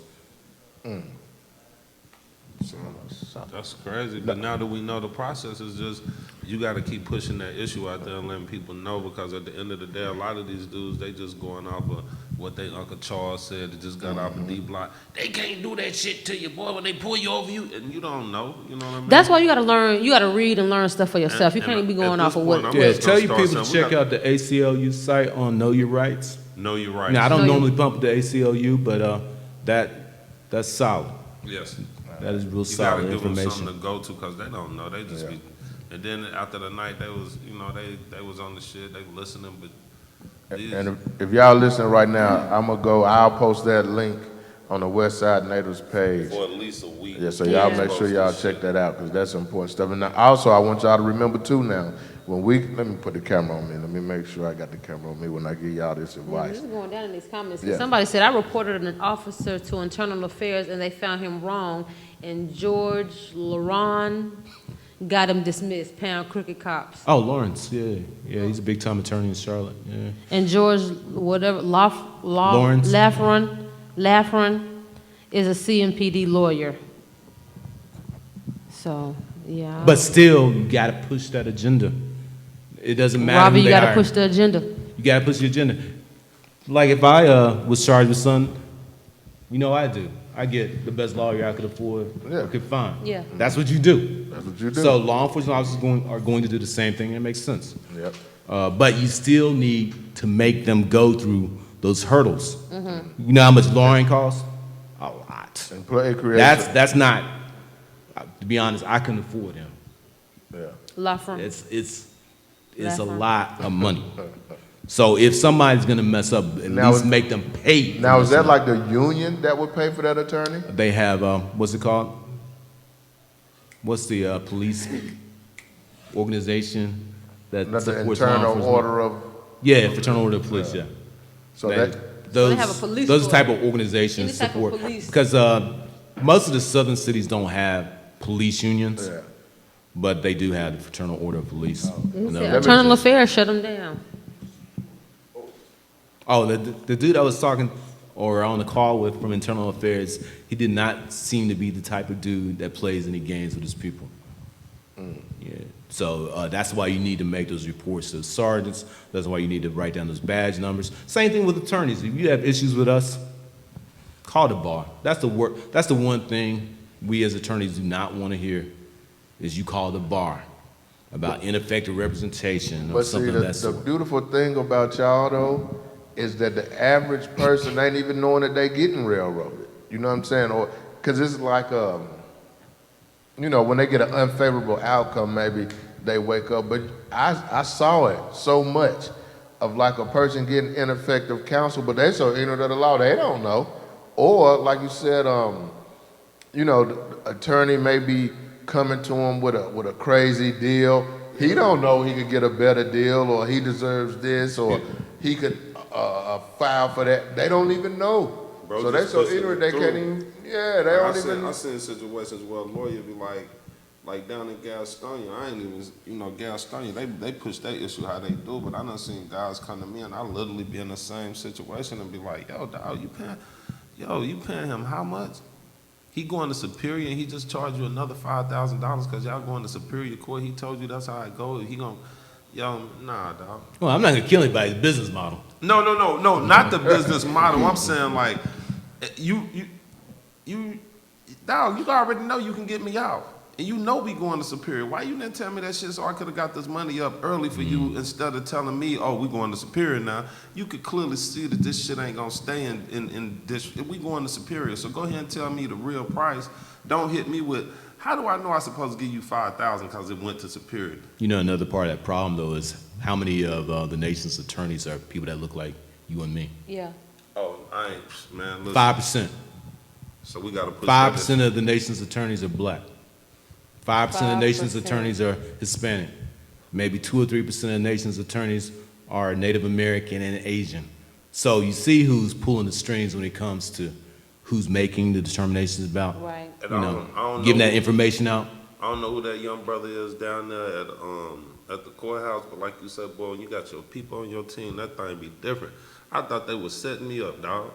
That's crazy. But now that we know the process is just, you got to keep pushing that issue out there and letting people know, because at the end of the day, a lot of these dudes, they just going off of what they Uncle Charles said. They just got off a D block. They can't do that shit to you, boy, when they pull you over you, and you don't know. You know what I mean? That's why you got to learn. You got to read and learn stuff for yourself. You can't be going off of what. Yeah, tell your people to check out the ACLU site on Know Your Rights. Know Your Rights. Now, I don't normally bump the ACLU, but that's solid. Yes. That is real You solid gotta give them information. something to go to, because they don't know. They just be, and then after the night, they was, you know, they was on the shit. They listening, but these, And if y'all listening right now, I'll post that link on the WestSidin Natives page. for at least a week. Yeah, so y'all make sure y'all check that out, because that's important stuff. And now, also, I want y'all to remember too now, let me put the camera on me. Let me make sure I got the camera on me when I give y'all this This advice. is going down in these comments. Yeah. Somebody said, I reported an officer to Internal Affairs and they found him wrong, and George Laron got him dismissed, pound crooked cops. Oh, Lawrence, yeah, he's a big-time attorney in Charlotte, yeah. And George, Lawrence. Lafron is a CMPD lawyer. So, yeah. But still, you gotta push that agenda. It doesn't matter Robbie, who you they got to hire. push the agenda. You gotta push the agenda. Like if I was charged with something, you know I do. I get the best lawyer I could afford or could find. Yeah. That's what you do. That's what you do. So law enforcement officers are going to do the same thing, and it makes sense. Yep. But you still need to make them go through those hurdles. You know how much lawyering costs? A lot. And play creation. That's not. To be honest, I couldn't afford him. Yeah. Lafron. It's a Lafron. lot of money. So if somebody's gonna mess up, at Now least is- make them pay. Now, for is that messing like the union that would pay for that attorney? up. They have what's it called? What's the police organization that That's the supports law internal enforcement? order of, Yeah, fraternal order of police. Yeah. so They- that, those they have a police those force. type of organizations Any type of support police. because most of the southern cities don't have police unions, yeah. but they do have the fraternal order of police. And, me Internal just- Affairs shut them down. Oh, the dude I was talking or on the call with from Internal Affairs, he did not seem to be the type of dude that plays any games with his people. Yeah. So that's why you need to make those reports to the sergeants. That's why you need to write down those badge numbers. Same thing with attorneys. If you have issues with us, call the bar. That's the one thing we as attorneys do not want to hear is you call the bar about ineffective representation or But see, something of that the sort. beautiful thing about y'all though, is that the average person ain't even knowing that they getting railroaded. You know what I'm saying? Or, cause it's like, you know, when they get an unfavorable outcome, maybe they wake up. But I saw it so much of like a person getting ineffective counsel, but they so ignorant of the law, they don't know. Or like you said, you know, the attorney may be coming to him with a crazy deal. He don't know he could get a better deal, or he deserves this, or he could file for that. They don't even know. Bro, So they just so pushing ignorant it they through. can't even. Yeah, they don't even. I seen situations where a lawyer be like down in Gastonia, I ain't even, you know, Gastonia, they push their issue how they do, but I done seen guys come to me and I literally be in the same situation and be like, yo, dog, you paying him how much? He going to Superior and he just charged you another $5,000 because y'all going to Superior Court. He told you that's how it goes. He gonna, yo, nah, dog. Well, I'm not gonna kill anybody's business model. No, not the business model. I'm saying like, you, dog, you already know you can get me out. And you know we going to Superior. Why you didn't tell me that shit so I could have got this money up early for you instead of telling me, oh, we going to Superior now? You could clearly see that this shit ain't gonna stay in this. We going to Superior, so go ahead and tell me the real price. Don't hit me with, how do I know I'm supposed to give you $5,000 because it went to Superior? You know, another part of that problem though is how many of the nation's attorneys are people that look like you and me? Yeah. Oh, I ain't, man, listen. 5%. So we got to push 5% of the nation's attorneys are black. 5% of the nation's 5%. attorneys are Hispanic. Maybe 2 or 3% of the nation's attorneys are Native American and Asian. So you see who's pulling the strings when it comes to who's making the determinations about, Right. And you I know, don't giving know that information out. I don't know who that young brother is down there at the courthouse, but like you said, boy, when you got your people on your team, that thing be different. I thought they was setting me up, dog.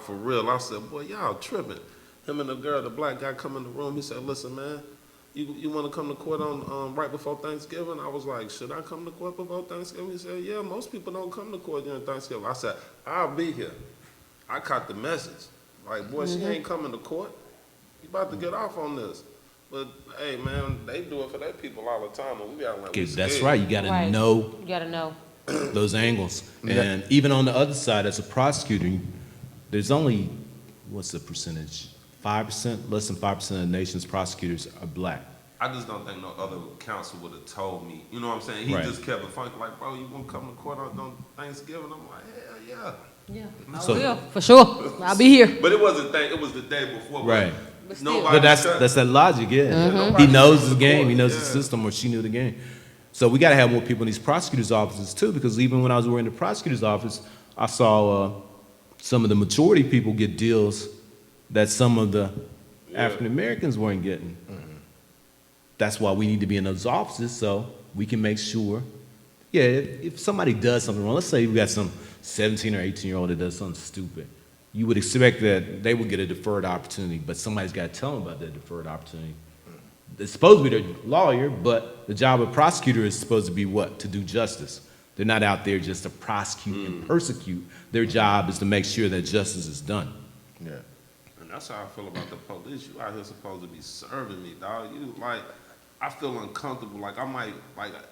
For real. I said, boy, y'all tripping. Him and the girl, the black guy, come in the room. He said, listen, man, you want to come to court on right before Thanksgiving? I was like, should I come to court before Thanksgiving? He said, yeah, most people don't come to court during Thanksgiving. I said, I'll be here. I caught the message. Like, boy, she ain't coming to court. You about to get off on this. But, hey, man, they do it for their people all the time. And we got like, That's right. You got to Right. know You gotta know. those angles. And even on the other side, as a prosecutor, there's only, what's the percentage? 5%, less than 5% of the nation's prosecutors are black. I just don't think no other counsel would have told me. You know what I'm saying? He Right. just kept it funky, like, bro, you want to come to court on Thanksgiving? I'm like, hell yeah. Yeah. So- I will, for sure. I'll be here. But it wasn't it was the day before. Right. But still. But that's that logic, yeah. nobody He knows showed the the game, court, he knows yeah. the system, or she knew the game. So we got to have more people in these prosecutors' offices too, because even when I was working in the prosecutor's office, I saw some of the majority people get deals that some of the African Americans weren't getting. That's why we need to be in those offices so we can make sure. Yeah, if somebody does something wrong, let's say we got some 17 or 18-year-old that does something stupid, you would expect that they would get a deferred opportunity, but somebody's got to tell them about that deferred opportunity. It's supposed to be their lawyer, but the job of prosecutor is supposed to be what? To do justice. They're not out there just to prosecute and persecute. Their job is to make sure that justice is done. Yeah. And that's how I feel about the police. You out here supposed to be serving me, dog. You like, I feel uncomfortable. Like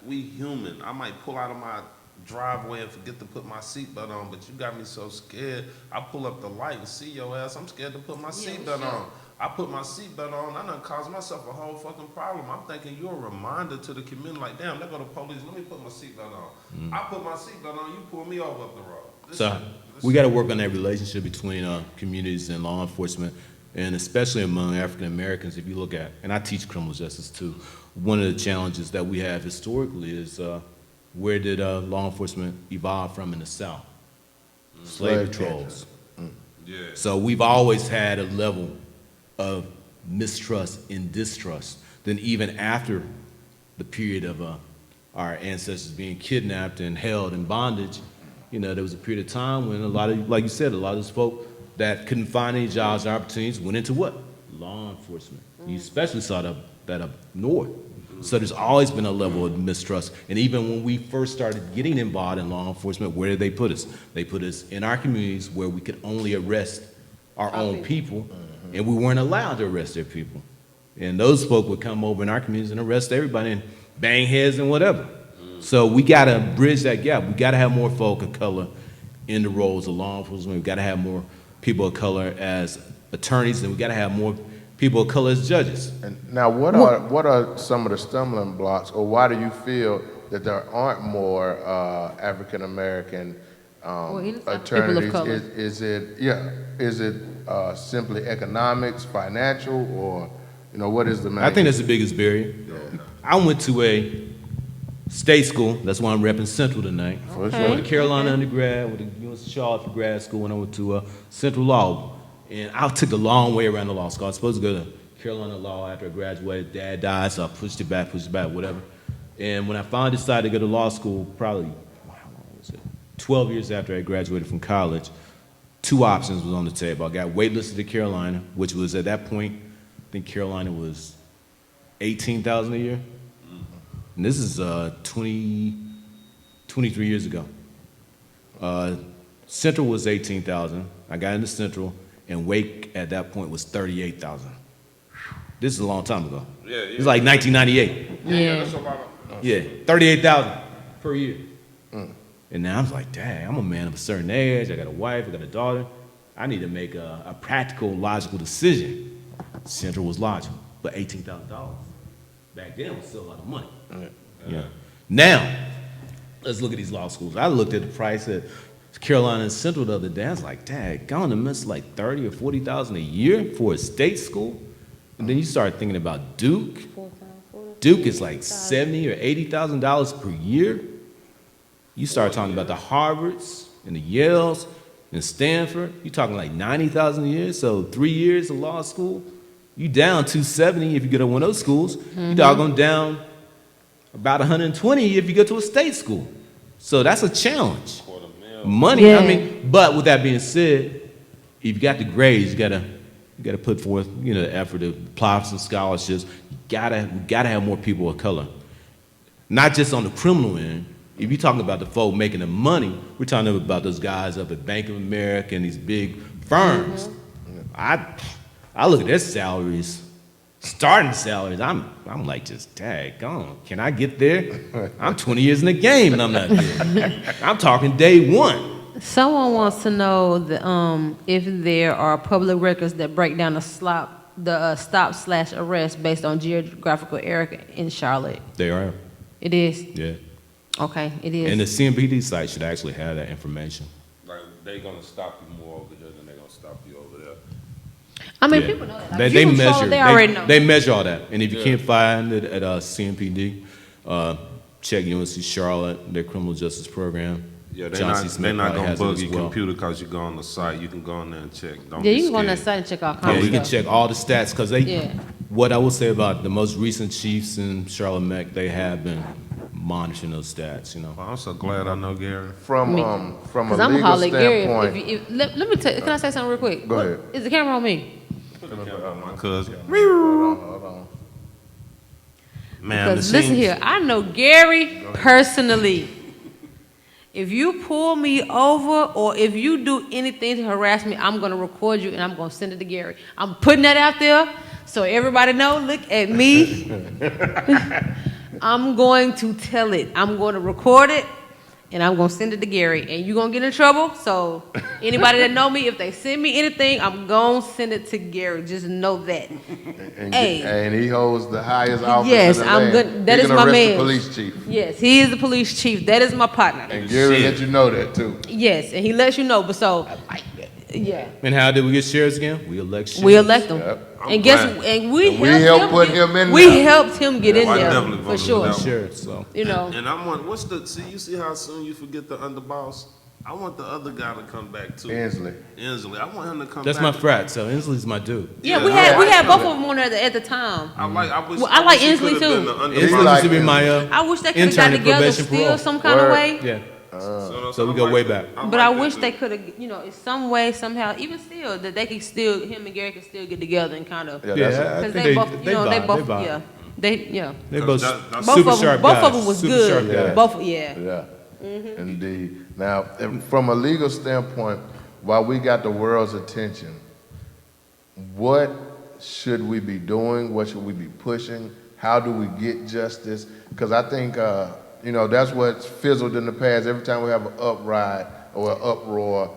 we human. I might pull out of my driveway and forget to put my seatbelt on, but you got me so scared. I pull up the light and see your ass. I'm scared to put my seatbelt on. I put my seatbelt on. I done caused myself a whole fucking problem. I'm thinking you're a reminder to the community. Like, damn, there go the police. Let me put my seatbelt on. I put my seatbelt on. You pull me over up the road. So we got to work on that relationship between communities and law enforcement, and especially among African Americans. If you look at, and I teach criminal justice too, one of the challenges that we have historically is where did law enforcement evolve from in the South? Slave patrols. Yeah. So we've always had a level of mistrust and distrust. Then even after the period of our ancestors being kidnapped and held in bondage, you know, there was a period of time when a lot of, like you said, a lot of those folk that couldn't find any jobs or opportunities went into what? Law enforcement. You especially saw that up north. So there's always been a level of mistrust. And even when we first started getting involved in law enforcement, where did they put us? They put us in our communities where we could only arrest our own people, and we weren't allowed to arrest their people. And those folk would come over in our communities and arrest everybody and bang heads and whatever. So we got to bridge that gap. We got to have more folk of color in the roles of law enforcement. We got to have more people of color as attorneys, and we got to have more people of color as judges. And now, what are some of the stumbling blocks, or why do you feel that there aren't more African American attorneys? People of color. Is it simply economics, financial, or what is the main? I think that's the biggest barrier. I went to a state school. That's why I'm repping Central tonight. For I sure. went to Carolina undergrad, went to University of Charlotte for grad school, and I went to Central Law. And I took a long way around the law school. I was supposed to go to Carolina Law after I graduated. Dad died, so I pushed it back, whatever. And when I finally decided to go to law school, probably, how long was it? 12 years after I graduated from college, two options was on the table. I got waitlisted to Carolina, which was at that point, I think Carolina was $18,000 a year. And this is 23 years ago. Central was $18,000. I got into Central, and Wake at that point was $38,000. This is a long time ago. Yeah. It's like 1998. Yeah, that's a lot of. Yeah, $38,000 per year. And now I'm like, dang, I'm a man of a certain age. I got a wife, I got a daughter. I need to make a practical, logical decision. Central was logical, but $18,000 back then was still a lot of money. Yeah. Now, let's look at these law schools. I looked at the price at Carolina and Central the other day. I was like, dad, gone to miss like 30 or 40,000 a year for a state school. And then you start thinking about Duke. Duke is like $70,000 or $80,000 per year. You start talking about the Harvards and the Yales and Stanford. You're talking like $90,000 a year. So 3 years of law school, you down $270 if you go to one of those schools. You doggone down about $120 if you go to a state school. So that's a challenge. Money, Yeah. I mean, but with that being said, if you got the grades, you gotta put forth, the effort to apply for some scholarships. We gotta have more people of color. Not just on the criminal end. If you're talking about the folk making the money, we're talking about those guys up at Bank of America and these big firms. I look at their salaries, starting salaries. I'm like, just daggone. Can I get there? I'm 20 years in the game and I'm not there. I'm talking day one. Someone wants to know if there are public records that break down the stop/arrest based on geographical area in Charlotte. They are. It is? Yeah. Okay, it is. And the CMPD site should actually have that information. Like, they're gonna stop you more over here than they're gonna stop you over there. I mean, Yeah. people know that. Like, They, if they you from measure. Charlotte, they already know. They measure all that. And if you Yeah. can't find it at CMPD, check UNC Charlotte, their criminal justice program. Yeah, Johnson they're Smith not probably gonna has it bug as your well. computer because you go on the site. You can go on there and check. Don't Yeah, be you can go on that scared. site and check all Yeah, kinds you of can stuff. check all the stats because they. Yeah. What I will say about the most recent chiefs in Charlotte Mech, they have been monitoring those stats. Well, I'm so glad I know Gary. From Me. a Because I'm legal hollering Gary. standpoint. Let me tell you, can I say something real quick? Go ahead. Is the camera on me? My cousin. Hold on. Man, the Because listen scenes- here, I know Gary personally. If you pull me over or if you do anything to harass me, I'm going to record you and I'm going to send it to Gary. I'm putting that out there so everybody know, look at me. I'm going to tell it. I'm going to record it and I'm going to send it to Gary. And you're going to get in trouble. So anybody that know me, if they send me anything, I'm going to send it to Gary. Just know that. Hey. And he holds the highest office Yes, in the I'm land. good. That He is can my arrest man. the police chief. Yes, he is the police chief. That is my partner. And Gary Shit. let you know that too. Yes, and he lets you know. But so, yeah, And how did we get sheriffs again? We elect sheriffs. we elect him. Yep. And guess, glad. and we And we helped helped him put get- him in We there. helped him get in I there definitely for voted sure. for that. Sheriffs. So. You know, And I'm wondering, you see how soon you forget the underboss? I want the other guy to come back too. Inslee. Inslee. I want him to come That's back. my frat. So Inslee's my dude. yeah, Yeah, we I had like both him. of them on there at the time. I wish. Well, I like wish he Inslee could've been too. the underboss. Inslee like used to be my I wish they could have intern got in together probation still parole. some kind of Word. way. Yeah. So we I go like way that. back. But I like wish that. they could have, in some way, somehow, even still, that they could still, him and Gary could still get together and kind of, Yeah, Yeah, that's I because think they both, they they vibe, both, they vibe. yeah, yeah. They're Because both that's- super Both sharp both guys. of them was Super good. sharp guys. Both, yeah. Yeah, indeed. Now, from a legal standpoint, while we got the world's attention, what should we be doing? What should we be pushing? How do we get justice? Because I think, that's what's fizzled in the past. Every time we have an upride or an uproar,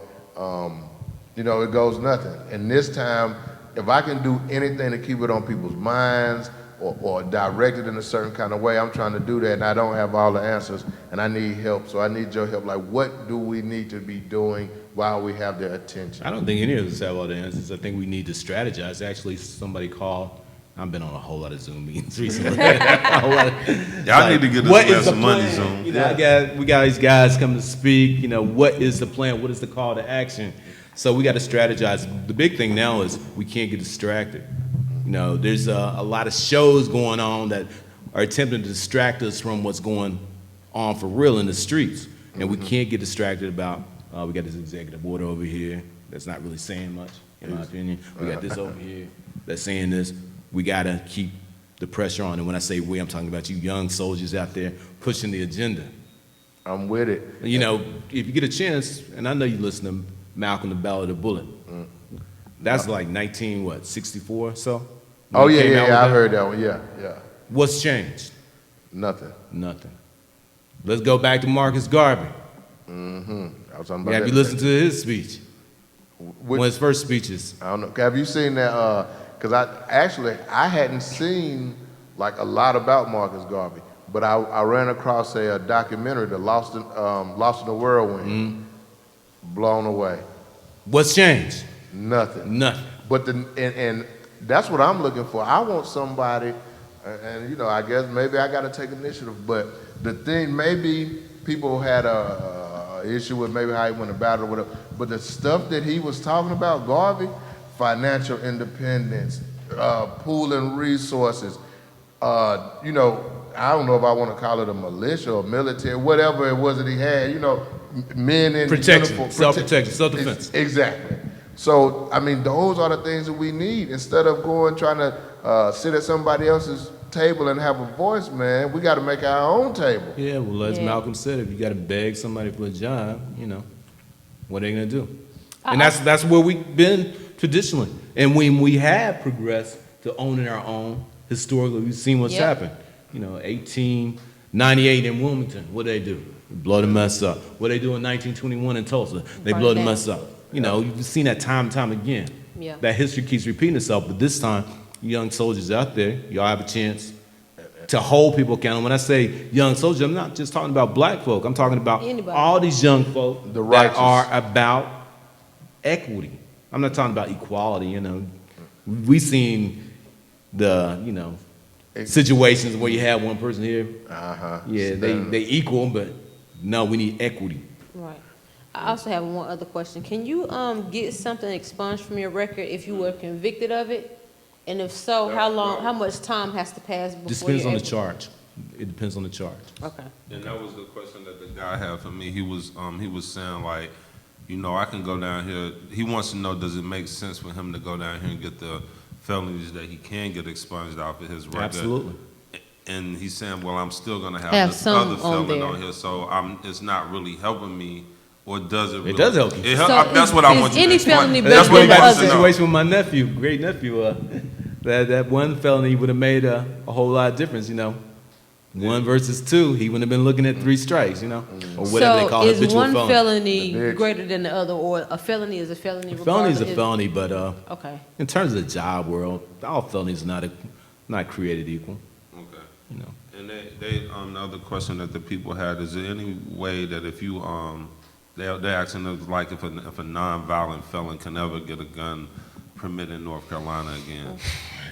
it goes nothing. And this time, if I can do anything to keep it on people's minds or direct it in a certain kind of way, I'm trying to do that, and I don't have all the answers, and I need help. So I need your help. Like, what do we need to be doing while we have their attention? I don't think any of us have all the answers. I think we need to strategize. Actually, somebody called. I've been on a whole lot of Zoom meetings recently. Y'all need to get What this is the some money, plan? Zoom. We got these guys coming to speak. What is the plan? What is the call to action? So we got to strategize. The big thing now is we can't get distracted. There's a lot of shows going on that are attempting to distract us from what's going on for real in the streets. And we can't get distracted about, we got this executive order over here that's not really saying much, in my opinion. We got this over here that's saying this. We got to keep the pressure on. And when I say we, I'm talking about you young soldiers out there pushing the agenda. I'm with it. If you get a chance, and I know you listen to Malcolm the Ballad of the Bullet. That's like 64 or so? Oh, When he came out with I that. heard that one. Yeah. What's changed? Nothing. Nothing. Let's go back to Marcus Garvey. I was talking about Have that you listened to his speech? Which- One of his first speeches. I don't know. Have you seen that? Because I hadn't seen like a lot about Marcus Garvey, but I ran across a documentary, The Lost in the Whirlwind, blown away. What's changed? Nothing. Nothing. But and that's what I'm looking for. I want somebody, and you know, I guess maybe I got to take initiative. But the thing, maybe people had a issue with maybe how he went about it or whatever. But the stuff that he was talking about, Garvey, financial independence, pooling resources, you know, I don't know if I want to call it a militia or military, whatever it was that he had, you know, men in Protection, uniform. self-protection, self-defense. Exactly. So, I mean, those are the things that we need. Instead of trying to sit at somebody else's table and have a voice, man, we got to make our own table. Yeah, well, as Malcolm said, if you got to beg somebody for a job, you know, what are they going to do? And that's where we've been traditionally. And when we have progressed to owning our own, historically, we've seen what's happened. You know, 1898 in Wilmington, what do they do? Blow the mess up. What they do in 1921 in Tulsa? They blow the mess up. You know, you've seen that time and time again. Yeah. That history keeps repeating itself, but this time, young soldiers out there, y'all have a chance to hold people accountable. When I say young soldiers, I'm not just talking about black folk. I'm talking about all these young folk that are about equity. I'm not talking about equality, you know. We've seen the, you know, situations where you have one person here. Yeah, they equal, but no, we need equity. Right. I also have one other question. Can you get something expunged from your record if you were convicted of it? And if so, how much time has to pass before This depends on the charge. It depends on the charge. Okay. And that was the question that the guy had for me. He was saying, like, you know, I can go down here. He wants to know, does it make sense for him to go down here and get the felonies that he can get expunged off of his record? Absolutely. And he's saying, well, I'm still going to have this some other felon on on here, so it's not really helping me. Or does it really? It does help you. That's what I want you to any explain. felony That's better what than he the wants other? to know. Situation with my nephew, great nephew, that one felony would have made a whole lot of difference, you know. 1 versus 2, he wouldn't have been looking at 3 strikes, you know, or whatever they call is habitual one felony. felony greater than the other, or a felony is a felony? Felony is a regardless? felony, but Okay. in terms of the job world, all felonies are not created equal, Okay. you know. And they the other question that the people had, is there any way that if you they're asking us, like, if a non-violent felon can ever get a gun permit in North Carolina again?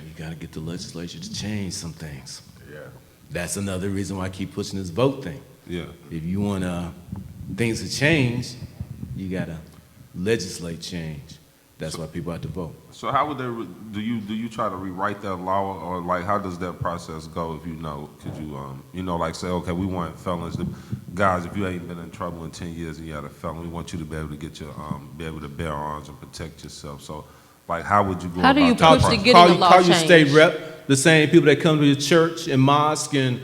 You got to get the legislature to change some things. Yeah. That's another reason why I keep pushing this vote thing. Yeah. If you want things to change, you got to legislate change. That's why people have to vote. So how would do you try to rewrite that law, or like how does that process go? If you know, could you you know, like, say, okay, we want felons to, guys, if you ain't been in trouble in 10 years and you had a felon, we want you to be able to get your be able to bear arms and protect yourself. So, like, how would you go How do you about push that to process? get the law Call your changed? state rep, the same people that come to your church and mosque and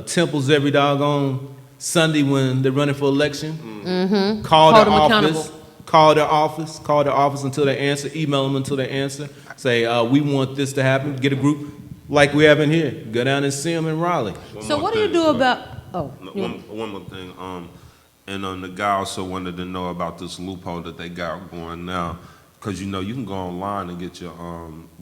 temples every doggone Sunday when they're running for election. Mm-hmm. Call Hold their them office. accountable. Call their office until they answer. Email them until they answer. Say, we want this to happen. Get a group like we have in here. Go down and see them in Raleigh. So what do you do about? Oh, One more thing. And the guy also wanted to know about this loophole that they got going now, because you know you can go online and get your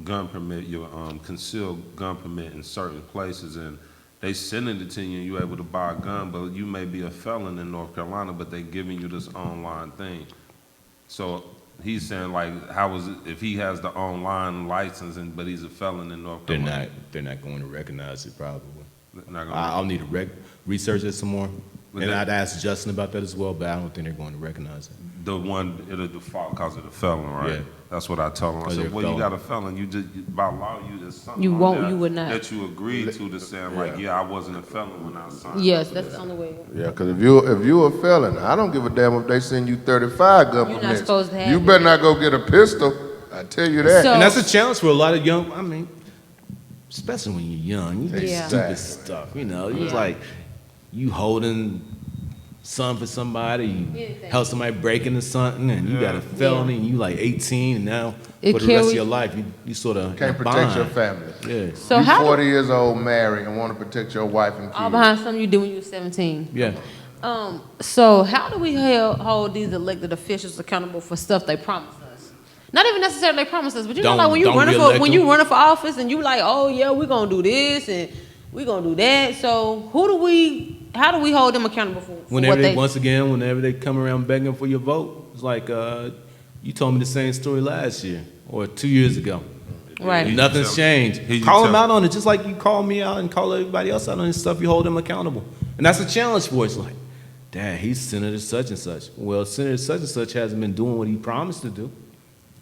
gun permit, your concealed gun permit in certain places, and they sending it to you and you're able to buy a gun, but you may be a felon in North Carolina, but they giving you this online thing. So he's saying, like, how is it if he has the online license but he's a felon in North Carolina? They're not going to recognize it probably. Not gonna- I'll need to research it some more. But And that- I'd ask Justin about that as well, but I don't think they're going to recognize it. The one, it'll default because of the felon, right? Yeah. That's what I told him. I 'Cause said, they're well, you felon. got a felon. You just, by law, there's something You on won't- there you would not. that you agreed to saying, like, yeah, I wasn't a felon when I signed. yes, that's the only way. Yeah, because if you a felon, I don't give a damn if they send you 35 gun You're not permits. supposed to have You it. better not go get a pistol. I tell you that. So- And that's a challenge for a lot of young, I mean, especially when you're young, you do Yeah. stupid Exactly. stuff, you know. It's Yeah. like you holding something for somebody, you Anything. help somebody break into something, and you got a felony, and you like 18, and now It for the rest of carry- your life, you sort of Can't protect your family. Yeah, So you how 40 years old, married, and want to protect your wife and all kids. behind something you did when you were 17? yeah. So how do we hold these elected officials accountable for stuff they promised us? Not even necessarily they promised us, but you know, Don't- like when you don't running reelect for when them. you running for office and you like, oh yeah, we're gonna do this and we're gonna do that. So how do we hold them accountable for Whenever what they? whenever they come around begging for your vote, It's like, you told me the same story last year or 2 years ago. Right. You Nothing's tell- changed. Here you Call them tell- out on it, just like you call me out and call everybody else out on this stuff. You hold them accountable. And that's a challenge for us. Like, Dad, he's Senator such and such. Well, Senator such and such hasn't been doing what he promised to do.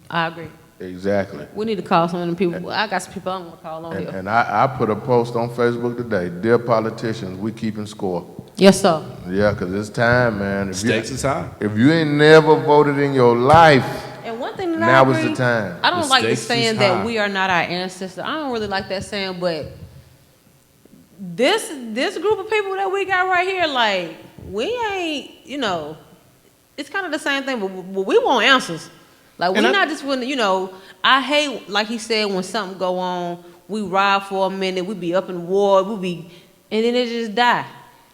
I agree. Exactly. We need to call some of them people. I got some people I'm gonna call on here. And I put a post on Facebook today. Dear politicians, we keeping score. Yes, sir. Yeah, 'cause it's time, man. Stakes is high. If you ain't never voted in your life, And one thing that now I is agree, the time. I don't The like the stakes is saying high. that we are not our ancestors. I don't really like that saying, but this group of people that we got right here, like, we ain't, it's kind of the same thing, but we want answers. Like, we're not just when, I hate, like he said, when something go on, we ride for a minute, we be up in war, and then it just die.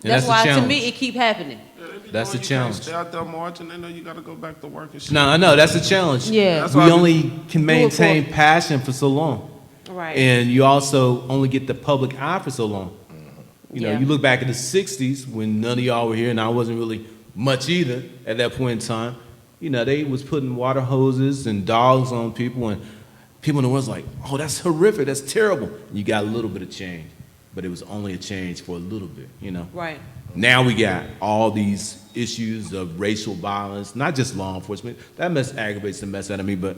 And That's that's the why, to challenge. me, it keep happening. That's the You can't challenge. Stay out there marching, they know you got to go back to work and shit. No, I know, that's the challenge. Yeah. That's We why only can Do it for- maintain passion for so long. Right. And you also only get the public eye for so long. Yeah. You look back at the 60s when none of y'all were here, and I wasn't really much either at that point in time. They was putting water hoses and dogs on people, and people in the world was like, oh, that's horrific, that's terrible. And you got a little bit of change, but it was only a change for a little bit, Right. Now we got all these issues of racial violence, not just law enforcement. That aggravates the mess out of me, but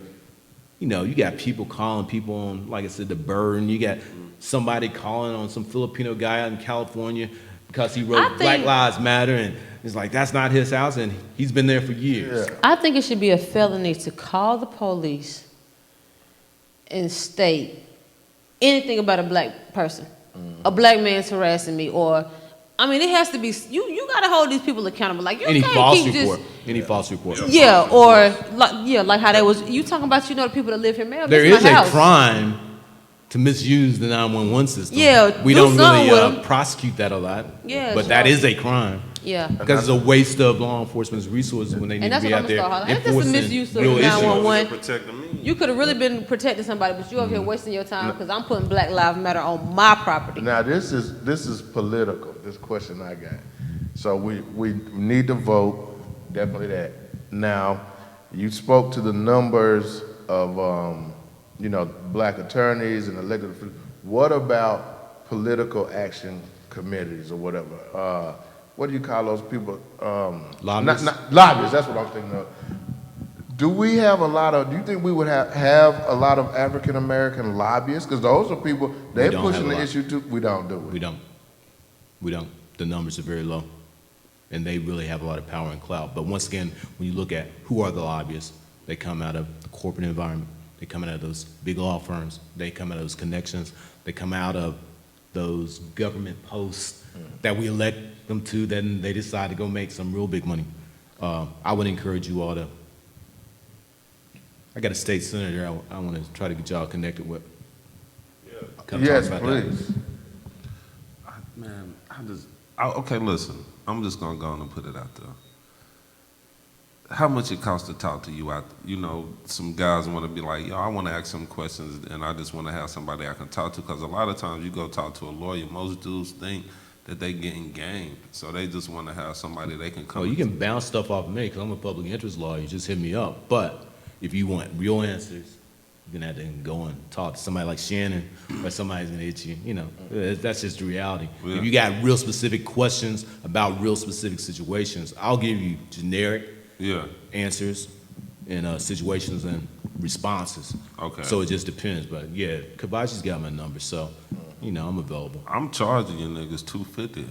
you got people calling people on, like I said, the burden. You got somebody calling on some Filipino guy out in California because he wrote Black Lives Matter, and it's like, that's not his house, and he's been there for years. Yeah. I think it should be a felony to call the police and state anything about a black person. A black man's harassing me, or, it has to be, you got to hold these people accountable. Like, you Any can't false keep report. just, Any false report. yeah, or, like how they was, you talking about, the people that live here, man, There this is my a house. crime to misuse the 911 system. Yeah, we do don't something really with 'em. prosecute that a lot. Yeah, but that sure. is a crime. Yeah. Because it's a waste of law enforcement's resources when they need And to that's be what out I'm there gonna start hollering. That's just a enforcing misuse of real the issues. 911. Protecting me. You could have really been protecting somebody, but you over here wasting your time because I'm putting Black Lives Matter on my property. Now this is political. This question I got. So we need to vote, definitely that. Now, you spoke to the numbers of black attorneys and elected officials. What about political action committees or whatever? What do you call those people? Lobbyists? Not lobbyists. That's what I'm thinking of. Do we have a lot of? Do you think we would have a lot of African American lobbyists? Because those are people they're don't pushing have a the lot. issue too. We don't do it. We don't. The numbers are very low. And they really have a lot of power and clout. But once again, when you look at who are the lobbyists, they come out of the corporate environment. They come out of those big law firms. They come out of those connections. They come out of those government posts that we elect them to, then they decide to go make some real big money. I would encourage you all to, I got a state senator I want to try to get y'all connected with. Come Yes, talk about that. please. Man, okay, listen. I'm just gonna go on and put it out there. How much it costs to talk to you out? Some guys want to be like, yo, I want to ask some questions, and I just want to have somebody I can talk to. Because a lot of times you go talk to a lawyer, most dudes think that they getting game, so they just want to have somebody they can come. Oh, you can bounce stuff off of me because I'm a public interest lawyer. Just hit me up. But if you want real answers, you're going to have to go and talk to somebody like Shannon, or somebody's going to hit you. That's just the reality. Yeah. If you got real specific questions about real specific situations, I'll give you generic answers in situations and responses. Okay. So it just depends. But yeah, Kabachi's got my number, so I'm available. I'm charging you niggas $250.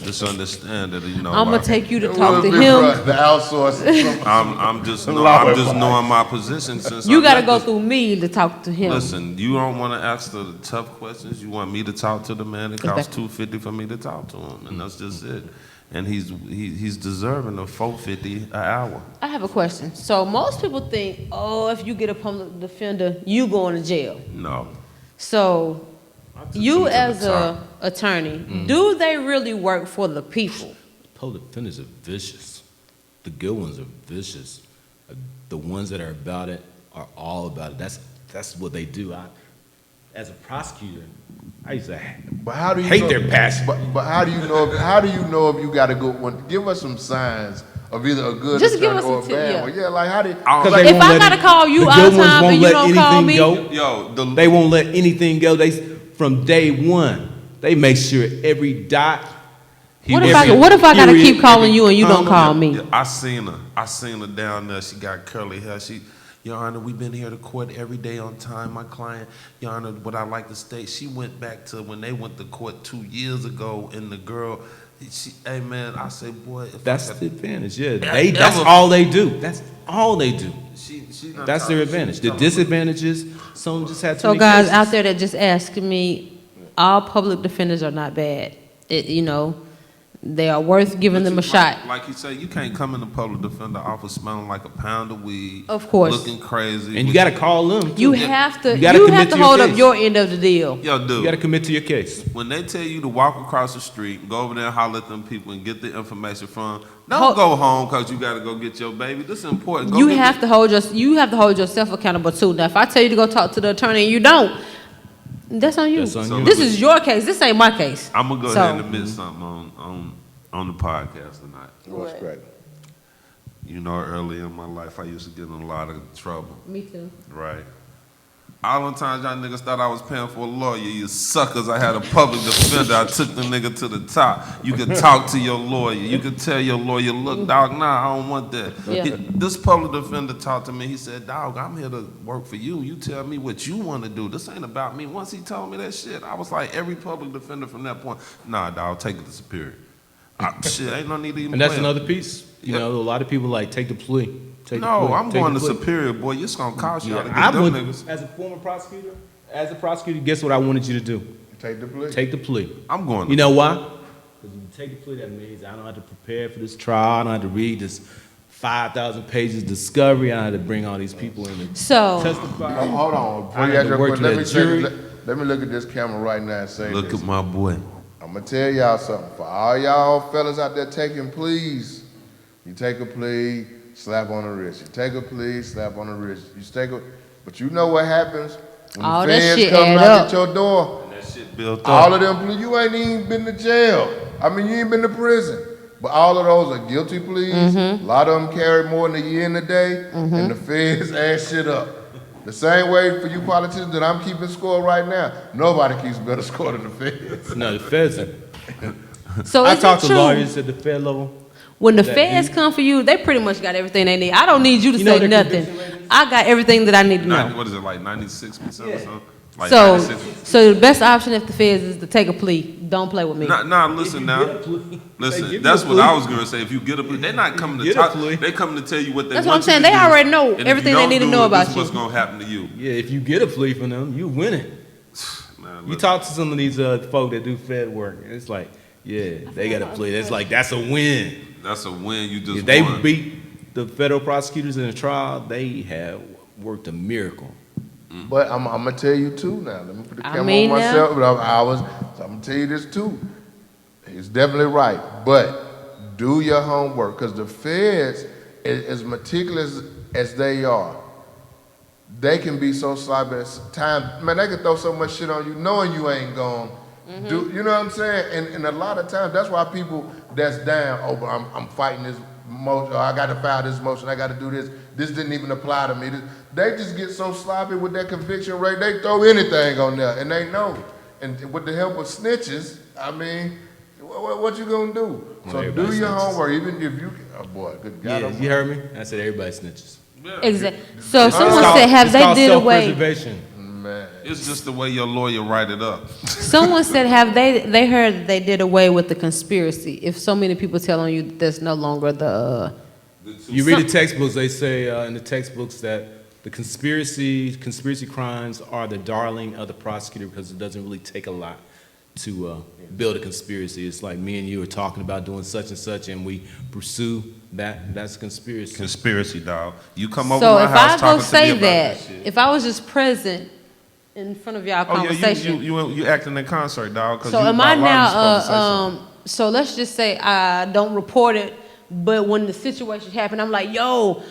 Just understand that I'm gonna take you to talk to The him. outsourcing. I'm just knowing my position since You I gotta met go this- through me to talk to him. Listen, you don't want to ask the tough questions. You want me to talk to the man. It costs $250 for me to talk to him, and that's just it. And he's deserving of $450 an hour. I have a question. So most people think, oh, if you get a public defender, you going to jail. No. So I took you him to as the a top. attorney, do they really work for the people? Public defenders are vicious. The good ones are vicious. The ones that are about it are all about it. That's what they do. As a prosecutor, I used to But how do you hate know, their passion. But how do you know? How do you know if you got a good one? Give us some signs of either a good Just give attorney us a or a tip, bad yeah. one. Yeah, like how did? Because like, they If won't I let gotta call you the all good the ones time won't and you let don't call anything me, go. Yo, They won't let anything go. From day one, they make sure every dot. what every if I gotta period, keep calling every you and you don't comma. call me? I seen her down there. She got curly hair. Your Honor, we've been here to court every day on time. My client, Your Honor, what I like to state, she went back to when they went to court 2 years ago, and the girl, hey man, I say, boy, if That's I could, the advantage. Yeah, Ever- that's all they do. That's all they do. she not That's their talking- advantage. she The telling me- disadvantage is someone just had too So many guys cases. out there that just asking me, all public defenders are not bad. They are worth giving them a shot. Like you say, you can't come in the public defender office smelling like a pound of weed. Of course. Looking crazy. And you got to call them. You too. have to You gotta commit to your hold up case. your end of the deal. Yo, You dude. got to commit to your case. When they tell you to walk across the street, go over there and holler at them people and get the information from, don't Hold- go home because you got to go get your baby. This is important. Go You get have to hold yourself accountable too. Now, if I tell you to go talk to the attorney and you don't, that's on you. That's on you. This is your case. This ain't my case. I'm gonna go So- ahead and admit something on the podcast tonight. What's great? You know, early in my life, I used to get in a lot of trouble. Me too. Right. All the times y'all niggas thought I was paying for a lawyer, you suckers. I had a public defender. I took the nigga to the top. You could talk to your lawyer. You could tell your lawyer, look, dog, nah, I don't want that. Yeah. This public defender talked to me. He said, dog, I'm here to work for you. You tell me what you want to do. This ain't about me. Once he told me that shit, I was like, every public defender from that point, nah, dog, take it to superior. Shit, ain't no need to even And that's play. another piece. You Yeah. know, a lot of people like take the plea. Take the No, plea. I'm Take going the to plea. superior, boy. It's gonna cost y'all to get I them would, niggas. as a former prosecutor, guess what I wanted you to do? Take the plea. Take the plea. I'm going. You know why? Because when you take the plea, that means I don't have to prepare for this trial. I don't have to read this 5,000 pages discovery. I don't have to bring all these people in to So testify. Hold on. Before I you had ask to your work question, to let me that jury. let me look at this camera right now and say Look this. at my boy. I'm gonna tell y'all something. For all y'all fellas out there taking pleas, you take a plea, slap on the wrist. You take a plea, slap on the wrist. But you know what happens when All the that feds shit come add knock up. at your door? And that shit built up. All of them pleas, you ain't even been to jail. I mean, you ain't been to prison. But all of those are guilty pleas. A lot of them carry more than a year in a day, and the feds add shit up. The same way for you politicians that I'm keeping score right now. Nobody keeps better score than the feds. No, the feds. So I is talk it to true lawyers at the fed level. when the that feds deep. come for you, they pretty much got everything they need. I don't need you to You know say their nothing. conviction rate is? I got everything that I need to know. What is it, like 96% or something? Like So, 96%. so the best option if the feds is to take a plea. Don't play with me. Nah, listen now. Get a plea. They give Listen, you that's a what plea. I was gonna say. If you get a plea, they're not coming to Get a talk. plea. They coming to tell you what they That's what want I'm saying. you to They do. already know And if everything you they don't need to do know it, about this is you. what's gonna happen to you. Yeah, if you get a plea from them, you winning. Man, You look, talk to some of these folk that do fed work, and it's like, yeah, they got a plea. That's a win. that's a win. You just If they won. beat the federal prosecutors in a trial, they have worked a miracle. But I'm gonna tell you too now. Let me put the I camera mean, on now- myself. But I'm gonna tell you this too. He's definitely right. But do your homework, because the feds, as meticulous as they are, they can be so sloppy at times. Man, they can throw so much shit on you, knowing you ain't gonna do. You know what I'm saying? And a lot of times, that's why people that's down. Oh, but I'm fighting this motion. Or I got to file this motion. I got to do this. This didn't even apply to me. They just get so sloppy with their conviction rate. They throw anything on there, and they know. And with the help of snitches, I mean, what you gonna do? So everybody do your snitches. homework, even if you. Oh boy, good God! Yeah, you heard me? I said everybody snitches. Exactly. So someone It's called- said, have it's they called did away? self-preservation. Man. It's just the way your lawyer write it up. Someone said, have they heard that they did away with the conspiracy? If so many people telling you that there's no longer the. You read the textbooks, they say in the textbooks that the conspiracy crimes are the darling of the prosecutor because it doesn't really take a lot to build a conspiracy. It's like me and you are talking about doing such and such, and we pursue that. That's conspiracy. Conspiracy, dog. You come over So my if house I go talking to say me about that, shit. if I was just present in front of y'all Oh yeah, conversation. you acting in concert, dog. 'cause So you am I about liable now? supposed to say something. So let's just say I don't report it, but when the situation happened, I'm like, yo,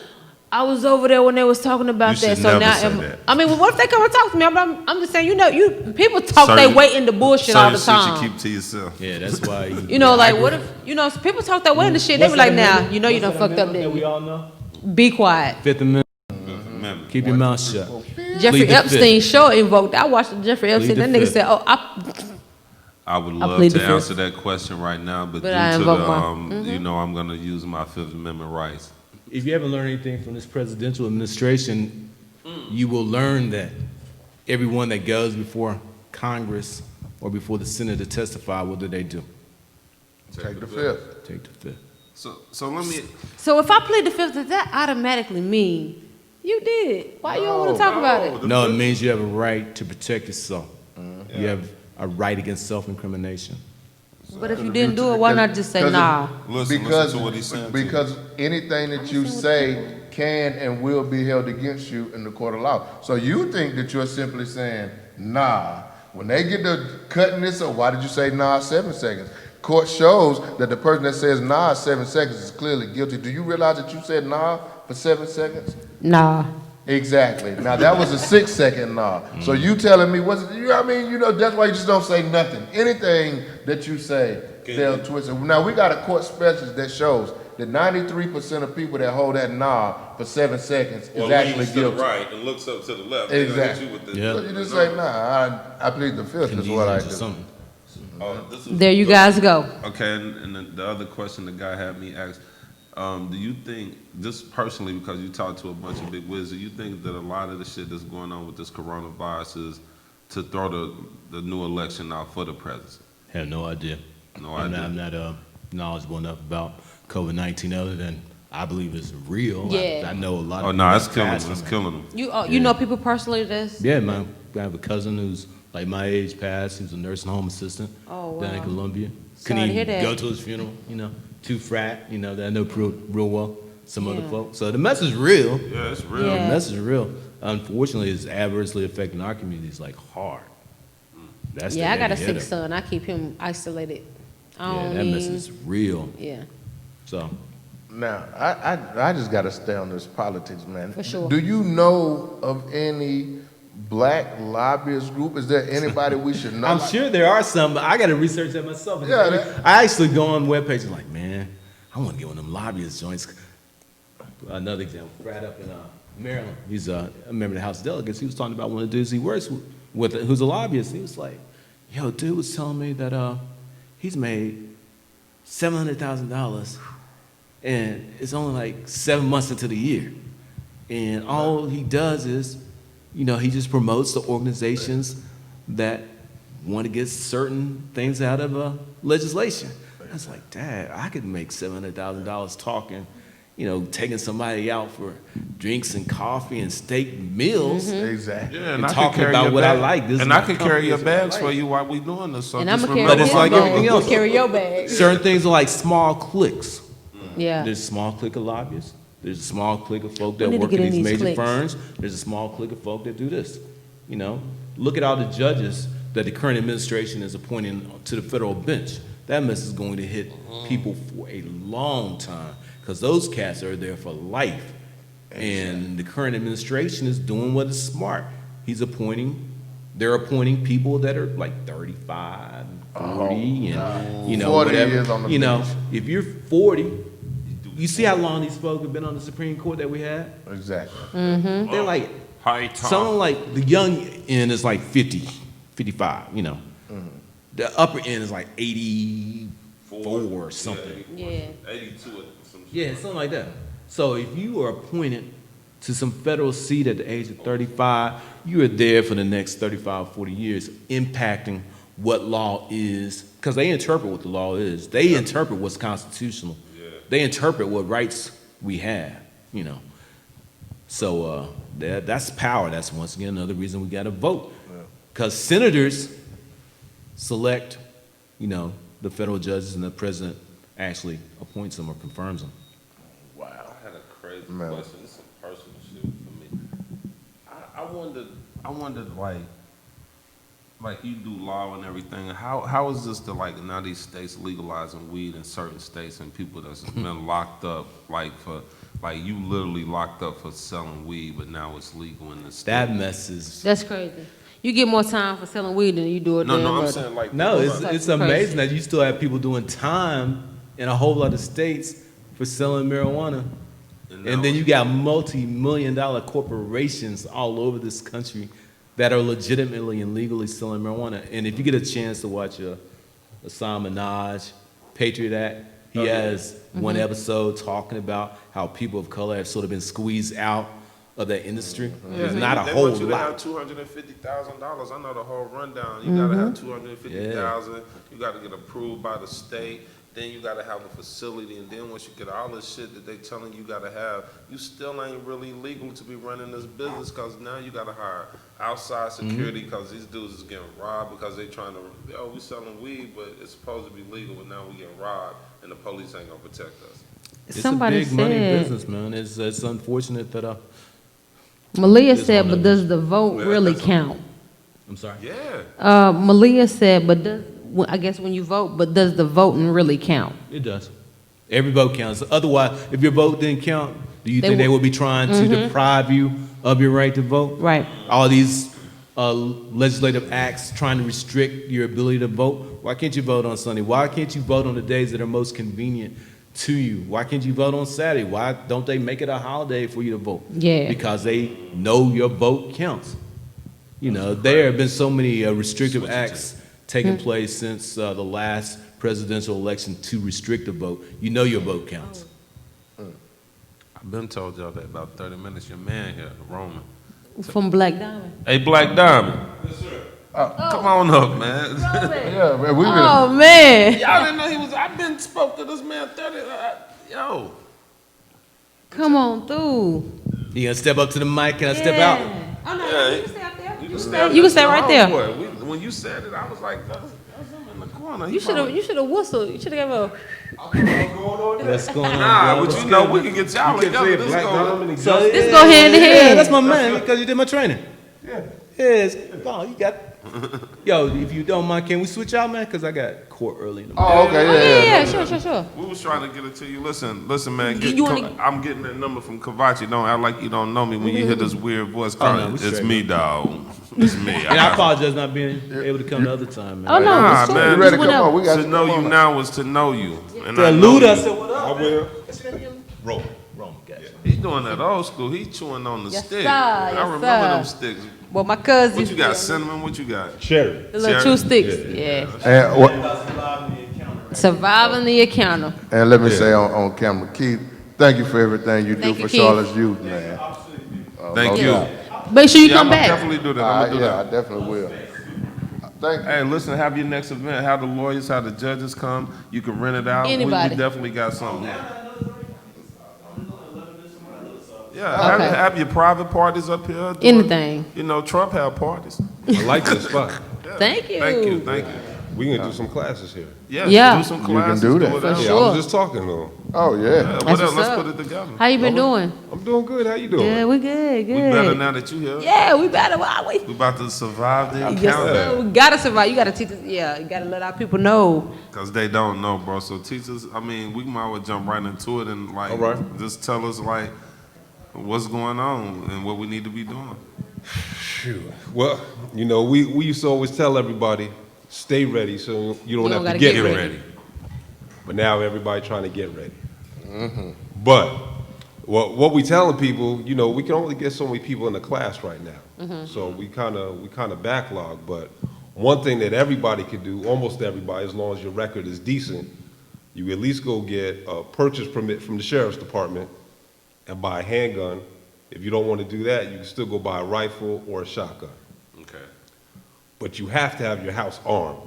I was over there when they was talking about You that. should So never now, say that. I mean, what if they come and talk to me? I'm just saying, people talk they way into bullshit all the Certain time. shit you keep to yourself. Yeah, that's why. You know, yeah, I like what agree. if, people talk that way into shit? They be like, nah, you What's done that fucked up, amendment didn't that we you? all know? Be quiet. Fifth Amendment. Remember. Keep your mouth shut. Jeffrey Plead the Epstein fifth. sure invoked. I watched the Jeffrey Epstein. the That nigga fifth. said, I would love plead to the fifth. answer that question right now, but But due I to invoke the, my- you know, I'm gonna use my Fifth Amendment rights. If you haven't learned anything from this presidential administration, you will learn that everyone that goes before Congress or before the Senate to testify, what do they do? Take the fifth. Take the fifth. So let me. so if I plead the fifth, does that automatically mean you did? Why you don't want to talk about it? No, it means you have a right to protect yourself. You have a right against self-incrimination. But if you didn't do it, why not just say nah? Listen to what he's saying. Because anything that you say can and will be held against you in the court of law. So you think that you're simply saying, nah. When they get to cutting this up, why did you say nah 7 seconds? Court shows that the person that says nah 7 seconds is clearly guilty. Do you realize that you said nah for 7 seconds? Nah. Exactly. Now that was a 6 second nah. So you telling me what's you know what I mean? You know that's why you just don't say nothing. Anything that you say, they'll twist it. Now we got a court specialist that shows that 93% of people that hold that nah for 7 seconds is actually guilty. Right and looks up to the left. Exactly. Yeah. So you just say nah. I plead the fifth is what I Convenience or do. something. There you guys go. Okay, and then the other question the guy had me ask, do you think, just personally, because you talked to a bunch of big wigs, do you think that a lot of the shit that's going on with this coronavirus is to throw the new election out for the presidency? Have no idea. I'm not knowledgeable enough about COVID-19 other than I believe it's real. Yeah. I know a lot of Oh, people no, it's that killing passed them. It's from it. killing them. You know people personally that's Yeah, man. I have a cousin who's like my age passed. He was a nursing home assistant Oh, down in wow. Columbia. Sorry Couldn't to hear even that. go to his funeral, too frat, that I know real well, some other Yeah. folks. So the message is real. Yeah, it's real. Yeah. The message is real. Unfortunately, it's adversely affecting our communities like hard. That's Yeah, I the got a heavy sick hitter. son. I keep him isolated. I Yeah, don't that message mean- is real. Yeah. So Now, I just got to stay on this politics, man. For sure. Do you know of any black lobbyist group? Is there anybody we should know? I'm sure there are some, but I got to research that myself. Yeah, that- I actually go on webpages like, man, I want to get one of them lobbyist joints. Another example, Brad up in Maryland. He's a member of the House of Delegates. He was talking about one of the dudes he works with who's a lobbyist. He was like, yo, dude was telling me that he's made $700,000 and it's only like 7 months into the year. And all he does is, he just promotes the organizations that want to get certain things out of legislation. I was like, Dad, I could make $700,000 talking, taking somebody out for drinks and coffee and steak meals. Exactly. Yeah, And I talking can carry about your what I bag. like. This is And I my can company, carry your this is what I bags like. for you while we doing this. So And I'm just gonna remember, carry it's his like bag. everything You else. gonna carry your bag. Certain things are like small cliques. Yeah. There's a small clique of lobbyists. There's a small clique of folk that We need to work in get in these these major cliques. firms. There's a small clique of folk that do this. Look at all the judges that the current administration is appointing to the federal bench. That mess is going to hit people for a long time because those cats are there for life. And the current administration is doing what is smart. They're appointing people that are like 35, 40, and 40 whatever. years on the bench. If you're 40, you see how long these folks have been on the Supreme Court that we had? Exactly. They're like, high time. someone like the young end is like 50, 55, The upper end is like 84 or something. Yeah. 82 or some shit. Yeah, something like that. So if you are appointed to some federal seat at the age of 35, you are there for the next 35, 40 years, impacting what law is, because they interpret what the law is. They interpret what's constitutional. Yeah. They interpret what rights we have, So that's power. That's, once again, another reason we got to vote. Because senators select, the federal judges, and the president actually appoints them or confirms them. Wow. I had a crazy Man. question. This is some personal shit for me. I wondered like you do law and everything. How is this now these states legalizing weed in certain states and people that's been locked up like for Like you literally locked up for selling weed, but now it's legal in the state. That messes. That's crazy. You get more time for selling weed than you do it. No, damn I'm murder. saying like No, it's That's amazing crazy. that you still have people doing time in a whole lot of states for selling marijuana. And then you got multi-million-dollar corporations all over this country that are legitimately and legally selling marijuana. And if you get a chance to watch a Hassan Minaj, Patriot Act, he has one episode talking about how people of color have sort of been squeezed out of that industry. There's not a they whole want you to have lot. $250,000. I know the whole rundown. You gotta have $250,000. You gotta get approved by the state. Then you gotta have a facility, and then once you get all this shit that they telling you gotta have, you still ain't really legal to be running this business because now you gotta hire outside security because these dudes is getting robbed because they trying to, we selling weed, but it's supposed to be legal, but now we getting robbed, and the police ain't gonna protect us. It's Somebody a big money said- business, man. It's unfortunate that Malia It's said, one but of does the vote Yeah, really that's a- count? I'm sorry. Yeah. Malia said, but I guess when you vote, but does the voting really count? It does. Every vote counts. Otherwise, if your vote didn't count, do you They think they would- would be trying to deprive you of your right to vote? Right. All these legislative acts trying to restrict your ability to vote. Why can't you vote on Sunday? Why can't you vote on the days that are most convenient to you? Why can't you vote on Saturday? Why don't they make it a holiday for you to vote? Yeah. Because they know your vote counts. You know, there have been so many restrictive acts taking place since the last presidential election to restrict the vote. You know your vote counts. I've been told y'all that about 30 minutes. Your man here, Roman. From Black Diamond. Hey, Black Diamond. Yes, sir. Come on up, man. Yeah, man, we Oh, man. Y'all didn't know he was. I've been spoke to this man 30. Yo. Come on through. You gonna step up to the mic? Can I step out? Oh, no, Yeah. you can stay out there. You You can stay right there. When you said it, I was like, that's him in the corner. You should have whistled. You should have gave a. What's going on? Nah, bro? but you know we can get y'all together. This go. So, Let's go hand to Yeah, hand. that's my man because you did my training. Yeah. Yes. Oh, you got. Yo, if you don't mind, can we switch out, man? Because I got court early in the morning. Oh, okay, Oh, yeah. yeah, sure. We was trying to get it to you. Listen, man. You wanna- I'm getting that number from Kavachi. Don't act like you don't know me when you hear this weird voice. Oh, no, we It's straight, me, dog. It's me. And I apologize not being able to come the other time, man. Oh, no. Nah, it's cool. man. You Just ready to come whenever. on? We got To know you now is to know you. And To I know elude you. us, said, what up? I will. Roll. Gotcha. He doing that old school. He chewing on the Yes, stick. sir. I Yes, remember sir. them sticks. Well, my cousin. What you got? Cinnamon? What you got? Cherry. The little Cherry? two sticks. Yeah. And, what, Surviving the encounter. and let me say on camera, Keith, thank you for everything you do Thank you, for Keith. Charlotte's youth, man. Thank no you. doubt. Make sure you Yeah, come I'm back. definitely do that. I'm gonna do Yeah, I that. definitely will. Thank you. Hey, listen, have your next event. Have the lawyers, have the judges come. You can rent it out. Anybody. We definitely got something. Yeah, Okay. have your private parties up here. doing- Anything. You know, Trump had parties. I like this spot. Yeah. Thank you. Thank you. Thank you. We can do some classes here. Yes, Yeah. do some You can classes. do that. whatever. For Yeah, sure. I was just talking to him. Oh, yeah. What That's else? what's Let's up. put it together. How you been doing? I'm doing good. How you doing? Yeah, we good, We better good. now that you here. Yeah, we better. Wow, we. We about to survive the Yes, encounter. sir. We gotta survive. You gotta teach us. Yeah, you gotta let our people know. Because they don't know, bro. So teach us, I mean, we might well jump right into it and like All right. just tell us like what's going on and what we need to be doing. Shoot. Well, you know, we used to always tell everybody, stay ready so you don't You don't have to gotta get get ready. ready. But now everybody trying to get ready. But what we telling people, you know, we can only get so many people in the class right now. So we kind of backlog. But one thing that everybody can do, almost everybody, as long as your record is decent, you at least go get a purchase permit from the sheriff's department and buy a handgun. If you don't want to do that, you can still go buy a rifle or a shotgun. Okay. But you have to have your house armed.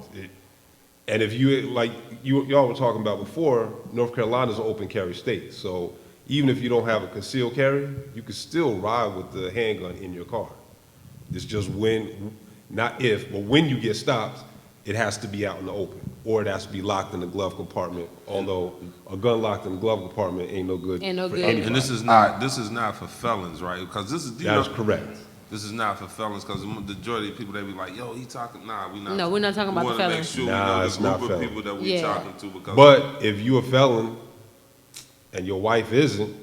And if you, like y'all were talking about before, North Carolina's an open carry state. So even if you don't have a concealed carry, you can still ride with the handgun in your car. It's just when, not if, but when you get stopped, it has to be out in the open. Or it has to be locked in the glove compartment, although a gun locked in the glove compartment ain't no good Ain't no for good. anybody. And this is not for felons, right? Because this is That is correct. This is not for felons because the majority of people they be like, yo, he talking. Nah, we not. No, we're not talking about the We want to make felons. sure Nah, we know it's the not group of felon. people that we Yeah. talking to because. But if you a felon and your wife isn't,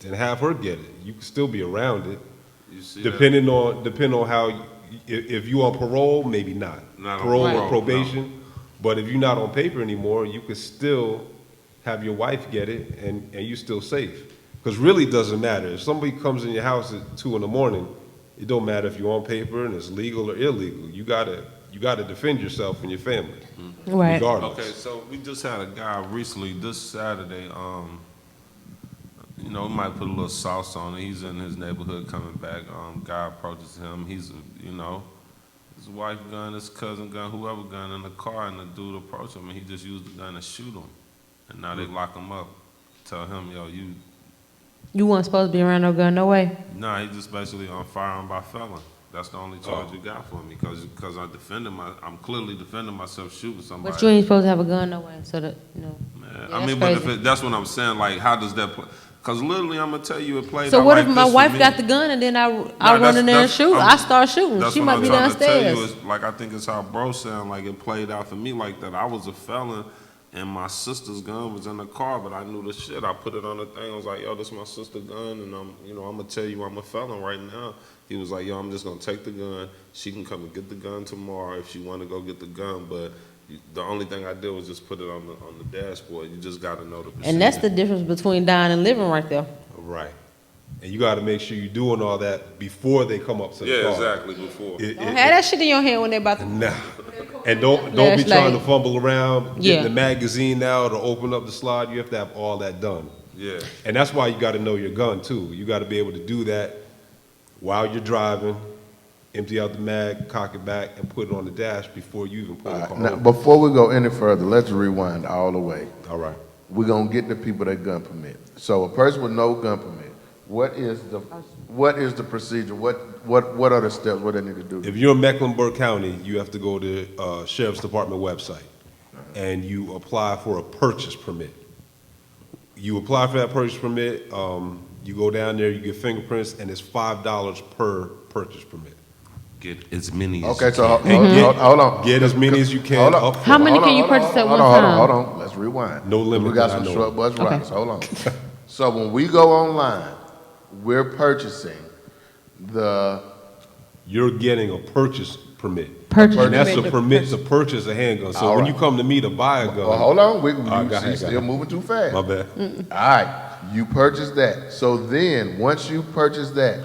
then have her get it. You can still be around it, You see depending on how. If you on parole, maybe not. Not on Parole or parole, probation. But if you're not on paper anymore, you can still have your wife get it, and you're still safe. Because really it doesn't matter. If somebody comes in your house at 2 in the morning, it don't matter if you're on paper and it's legal or illegal. You gotta defend yourself and your family, Right. regardless. Okay, so we just had a guy recently this Saturday. You know, we might put a little sauce on it. He's in his neighborhood coming back. Guy approaches him. He's, you know, his wife gun, his cousin gun, whoever gun in the car, and the dude approached him, and he just used the gun to shoot him. And now they lock him up. Tell him, yo, You weren't supposed to be around no gun, no way. nah, he just basically on firearm by felon. That's the only charge you got for me, because I'm clearly defending myself shooting somebody. But you ain't supposed to have a gun, no way. So that, you know. Man, Yeah, I mean, that's but crazy. that's what I'm saying. Like, how does that play? Because literally, I'm gonna tell you, it played. So out what like if my this for wife me. got the gun and then I run that's- in there and that's- shoot? I'm- I start shooting. That's She what might I'm be trying to tell you downstairs. is, like, I think it's how bro saying, like, it played out for me like that. I was a felon, and my sister's gun was in the car, but I knew the shit. I put it on the thing. I was like, yo, this is my sister's gun, and I'm gonna tell you I'm a felon right now. He was like, yo, I'm just gonna take the gun. She can come and get the gun tomorrow if she want to go get the gun, but the only thing I did was just put it on the dashboard. You just got to know the procedure. And that's the difference between dying and living right there. Right. And you got to make sure you're doing all that before they come up to the Yeah, car. exactly, before. Don't have that shit in your hand when they about to. Nah. And don't be Flashlight. trying to fumble around, getting Yeah. the magazine out or open up the slide. You have to have all that done. Yeah. And that's why you got to know your gun too. You got to be able to do that while you're driving, empty out the mag, cock it back, and put it on the dash before you even pull the car Now, over. before we go any further, let's rewind all the way. All right. We're gonna get the people that gun permit. So a person with no gun permit, what is the procedure? What are the steps? What they need to do? If you're in Mecklenburg County, you have to go to Sheriff's Department website, and you apply for a purchase permit. You apply for that purchase permit, you go down there, you get fingerprints, and it's $5 per purchase permit. Get as many as Okay, you so can. hold on. Get as many as you can Hold on. up How front. many Hold can you on, purchase at hold one on, time? Hold on, let's rewind. No limit We got that I some know short of. bus Okay. riders. Hold on. So when we go online, we're purchasing the. You're getting a purchase permit. Purchase And that's a permit to permit to purchase a handgun. So All when right. you come to me to buy a gun, Well, hold on. go ahead, She's go still ahead. moving too fast. my bad. All right, you purchase that. So then, once you purchase that,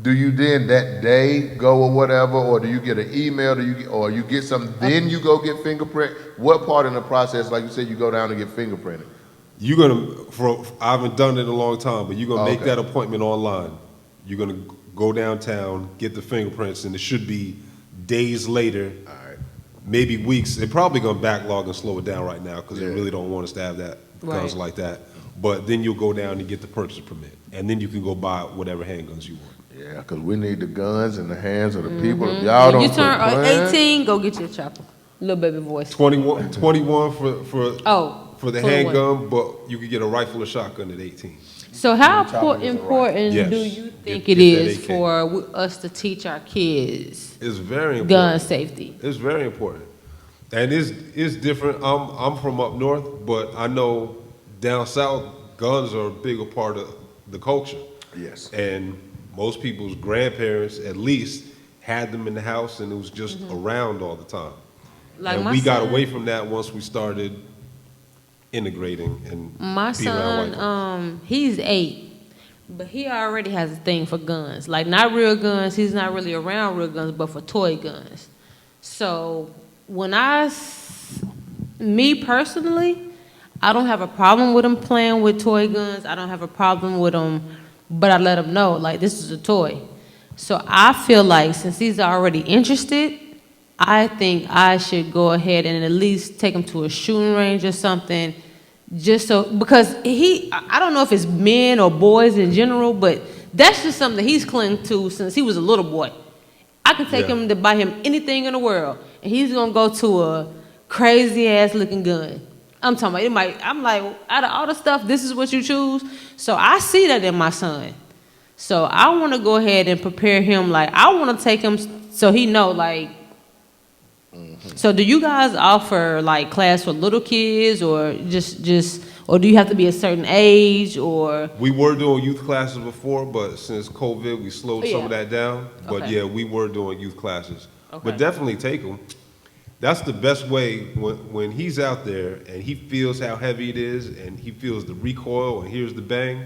do you then that day go or whatever, or do you get an email? Or you get something? Then you go get fingerprint. What part in the process, like you said, you go down and get fingerprinted? You're gonna, I haven't done it in a long time, but you're gonna make Okay. that appointment online. You're gonna go downtown, get the fingerprints, and it should be days later, All right. maybe weeks. They're probably gonna backlog and slow it down right now because Yeah. they really don't want us to have that guns Right. like that. But then you'll go down and get the purchase permit, and then you can go buy whatever handguns you want. Yeah, because we need the guns in the hands of the people. If y'all don't You quit turn playing, 18, go get your chopper. Little baby voice. 21 for Oh. the 21. handgun, but you could get a rifle or shotgun at 18. So how Chopper is a important Yes. do you think Get it that is AK. for us to teach our kids It's very important. gun safety? It's very important, and it's different. I'm from up north, but I know down south guns are a bigger part of the culture. yes. And most people's grandparents, at least, had them in the house, and it was just around all the time. Like and my we got son- away from that once we started integrating and My being around white son, he's 8, but he already has a thing for guns. Like not real guns. He's not really around real guns, but for toy guns. So when me personally, I don't have a problem with him playing with toy guns. I don't have a problem with him, but I let him know like this is a toy. So I feel like since he's already interested, I think I should go ahead and at least take him to a shooting range or something, just so, because I don't know if it's men or boys in general, but that's just something that he's clinging to since he was a little boy. I can take Yeah. him to buy him anything in the world, and he's gonna go to a crazy ass looking gun. I'm talking about I'm like, out of all the stuff, this is what you choose. So I see that in my son. So I want to go ahead and prepare him. Like I want to take him so he know like. So do you guys offer like class for little kids or just or do you have to be a certain age, or? We were doing youth classes before, but since COVID, we slowed some Yeah. of that down. But Okay. yeah, we were doing youth classes. Okay. But definitely take them. That's the best way when he's out there and he feels how heavy it is and he feels the recoil and hears the bang,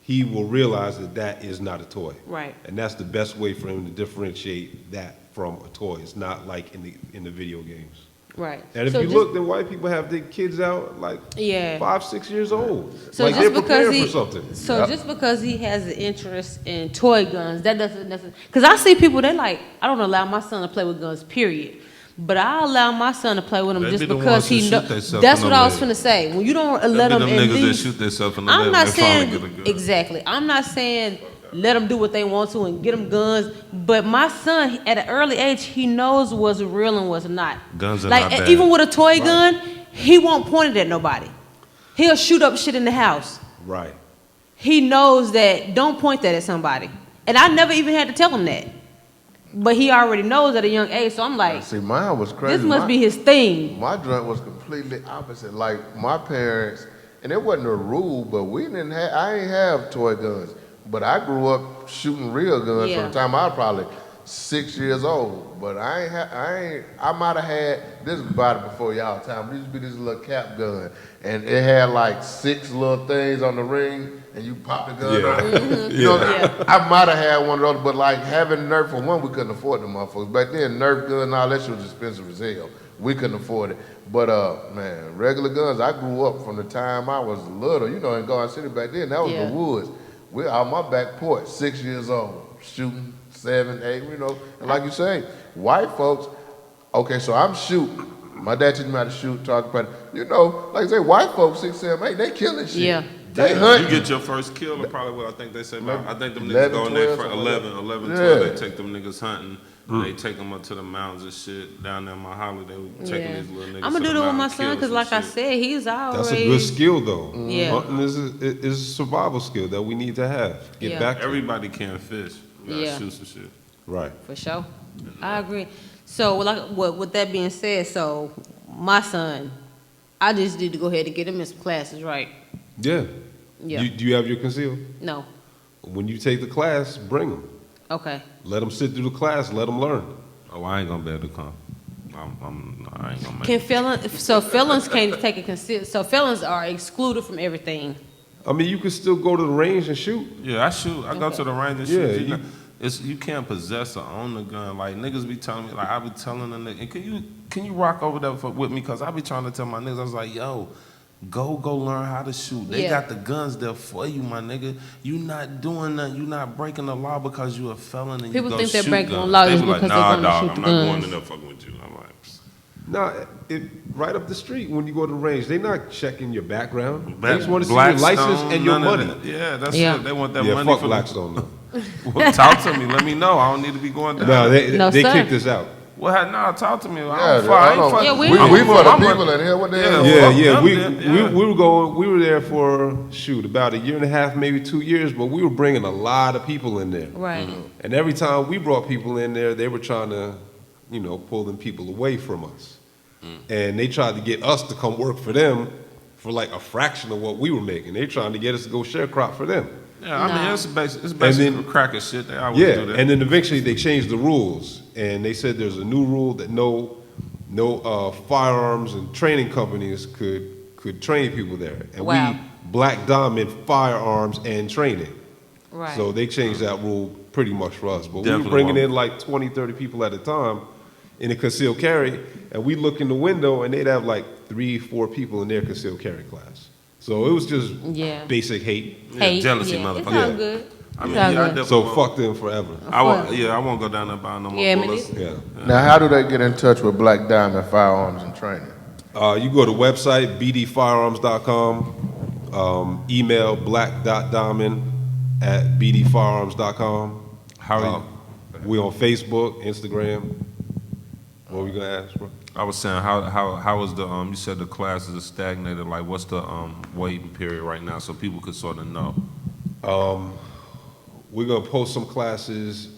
he will realize that that is not a toy. Right. And that's the best way for him to differentiate that from a toy. It's not like in the video games. Right. And if So you just- look, then white people have their kids out like Yeah. 5, 6 years old. So like just they're because prepared he, for something. so Yep. just because he has an interest in toy guns, that doesn't necessarily. Because I see people, they like, I don't allow my son to play with guns, period. But I allow my son to play with them They just be the because ones he that know. shoot themselves That's in what the I was leg. finna say. When you don't That let be them them at niggas that least, shoot themselves in the I'm leg. not They finally saying get a gun. exactly. I'm not saying let them do what they want to and get them guns. But my son, at an early age, he knows what's real and what's not. Guns are like not bad. even with a toy gun, he won't point it at nobody. He'll shoot up shit in the house. Right. He knows that don't point that at somebody. And I never even had to tell him that. But he already knows at a young age, so I'm like, See, mine was crazy. this must My- be his thing. My joint was completely opposite. Like my parents, and it wasn't a rule, but we didn't have. I ain't have toy guns, but I grew up shooting real guns Yeah. from the time I was probably 6 years old. But I might have had this about it before y'all time. There used to be this little cap gun, and it had like 6 little things on the ring, and you pop the gun Yeah. on. You know, Yeah. I might have had one of those, but like having Nerf, for one, we couldn't afford them motherfuckers. Back then, Nerf gun and all that shit was expensive as hell. We couldn't afford it. But man, regular guns, I grew up from the time I was little. You know, in Garden City back then, that was Yeah. the woods. We out my back porch, 6 years old, shooting 7, 8, you know. And like you say, white folks, okay, so I'm shooting. My dad teach me how to shoot, talk about it. You know, like I say, white folks, 6, 7, 8, they killing shit. Yeah. They You hunting. get your first kill, or probably what I think they say. I think them niggas 11, go in there 12, for something 11, like that. 11, Yeah. 12. They take them niggas hunting. They take them up to the mountains and shit. Down there in my holler, they were taking Yeah. these little niggas I'm to gonna do the that with my mountain, son kill because, some like I shit. said, he's already. That's a good skill, though. Yeah. Hunting is a survival skill that we need to have. Get Yeah. back to. Everybody can fish. You gotta Yeah. shoot some shit. Right. For sure. I agree. So, like, with that being said, so my son, I just need to go ahead and get him in some classes, right? Yeah. Yeah. Do you have your concealed? No. When you take the class, bring them. Okay. Let them sit through the class. Let them learn. Oh, I ain't gonna be able to come. I ain't gonna make Can it. felons? So felons can't take a consider. So felons are excluded from everything. I mean, you can still go to the range and shoot. Yeah, I shoot. I go Okay. to the range and Yeah, shoot. you- You can't possess or own a gun. Like niggas be telling me, like I be telling a nigga, can you rock over there with me? Cause I be trying to tell my niggas, I was like, yo, go learn how to shoot. They Yeah. got the guns there for you, my nigga. You not doing nothing. You not breaking the law because you a felon and People you go think they're shoot breaking the guns. law They just be like, because they're nah, going to dog, shoot I'm the not going guns. in there fucking with you. I'm like, Nah, right up the street when you go to the range, they not checking your background. They Black- just want to see your license Blackstone, and your none of money. that. Yeah, that's Yeah. it. They want that Yeah, money fuck for Blackstone though. Well, talk to me. Let me know. I don't need to be going down. No, No, they sir. kicked us out. Well, nah, talk to me. Yeah, I don't fight. I ain't fight- Yeah, we we- I'm for the I'm people running- in here. What the Yeah. hell? Yeah, fuck yeah. them We, then, we yeah. we were going. We were there for shoot about a year and a half, maybe 2 years. But we were bringing a lot of people in there. Right. And every time we brought people in there, they were trying to, pull them people away from us. And they tried to get us to come work for them for like a fraction of what we were making. They trying to get us to go sharecrop for them. Yeah, I mean, Nah. it's basically then- cracker shit. They always Yeah, do that. and then eventually they changed the rules, and they said there's a new rule that no firearms and training companies could train people there. And Wow. we black diamond firearms and training. Right. So they changed that rule pretty much for us. But we Definitely were bringing won't. in like 20, 30 people at a time in a concealed carry, and we look in the window and they'd have like 3, 4 people in their concealed carry class. So it was just Yeah. basic hate. Hey, jealousy, yeah, motherfucker. It's all Yeah. good. I mean, It's all yeah, I good. definitely So won't. fuck them forever. I won't go down there buying no more Yeah, me bullets. neither. Yeah. Now, how do they get in touch with Black Diamond Firearms and Training? You go to website, bdfirearms.com, email black.diamond@bdfirearms.com. How are you? We on Facebook, Instagram. What were you gonna ask, bro? I was saying, how is the you said the classes are stagnated. Like, what's the waiting period right now, so people could sort of know? We're gonna post some classes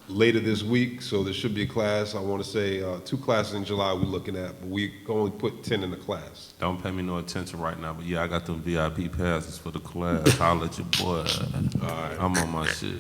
later this week, so there should be a class. I want to say 2 classes in July we're looking at, but we can only put 10 in the class. Don't pay me no attention right now, but yeah, I got them VIP passes for the class. Holla at your boy. I'm on my shit.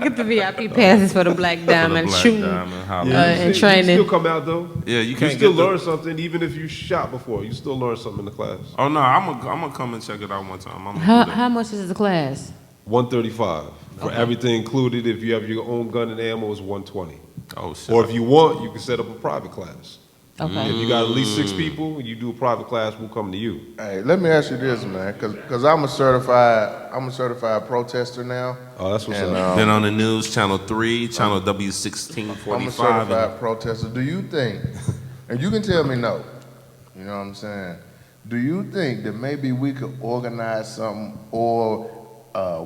Get the VIP passes for the Black Diamond Black shooting Diamond, holla. and You training. still come out though. Yeah, you You can't still get the- learn something, even if you shot before. You still learn something in the class. Oh no, I'm gonna come and check it out one time. I'm How, gonna do that. how much is the class? 135 for everything included. If you have your own gun and ammo, it's 120. Oh shit. Or if you want, you can set up a private class. Okay. If you got at least 6 people, you do a private class, we'll come to you. Hey, let me ask you this, man, because I'm a certified protester now. Oh, that's what's And, up. Been on the news, channel 3, channel I'm a W1645. certified protester. Do you think, and you can tell me no, you know what I'm saying? Do you think that maybe we could organize something, or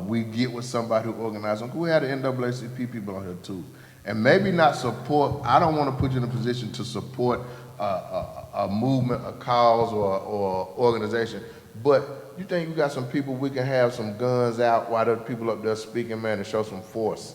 we get with somebody who organizes something? We had the NAACP people on here too. And maybe not support, I don't want to put you in a position to support a movement, a cause, or organization, but you think you got some people we can have some guns out while the people up there speaking, man, and show some force?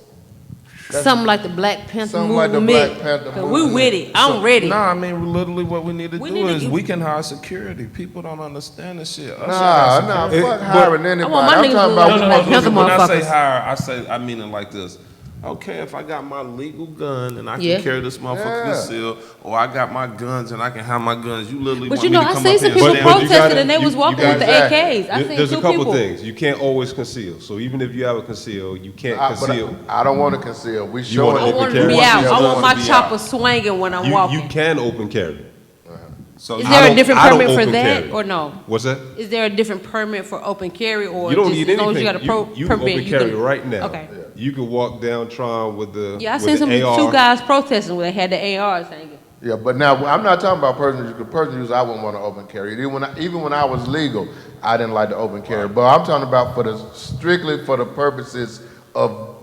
Something like the Black Panther Something like the movement. Black Panther 'Cause we movement. with it. I'm ready. Nah, I mean, literally what we need to We do need to is get- we can hire security. People don't understand this shit. Us Nah, got nah, security. fuck hiring anybody. I want my I'm niggas talking to about look No, like no, Panther when I say motherfuckers. hire, I mean it like this. Okay, if I got my legal gun and I can Yeah. carry this motherfucker Yeah. concealed, or I got my guns and I can have my guns, you literally But want you me know, to I come seen up some here people and But stand- you protesting gotta- and they was you walking with the exactly. AKs. I seen There's two a couple people. things. You can't always conceal. So even if you have a conceal, you can't But conceal. I don't want to conceal. We You show want I open want to carry? be Yeah, out. we I want want my to be chopper out. swinging when I'm You walking. can open carry. So Is I there a don't- different I don't permit for open that carry. or no? What's that? Is there a different permit for open carry or You don't just need as long as anything. you got a You can permit? open carry right now. Okay. You can walk down Tron with the Yeah, I with seen some the AR. 2 guys protesting where they had the ARs hanging. Yeah, but now I'm not talking about personal use. Because personal use, I wouldn't want to open carry. Even when I was legal, I didn't like to open carry. But I'm talking about strictly for the purposes of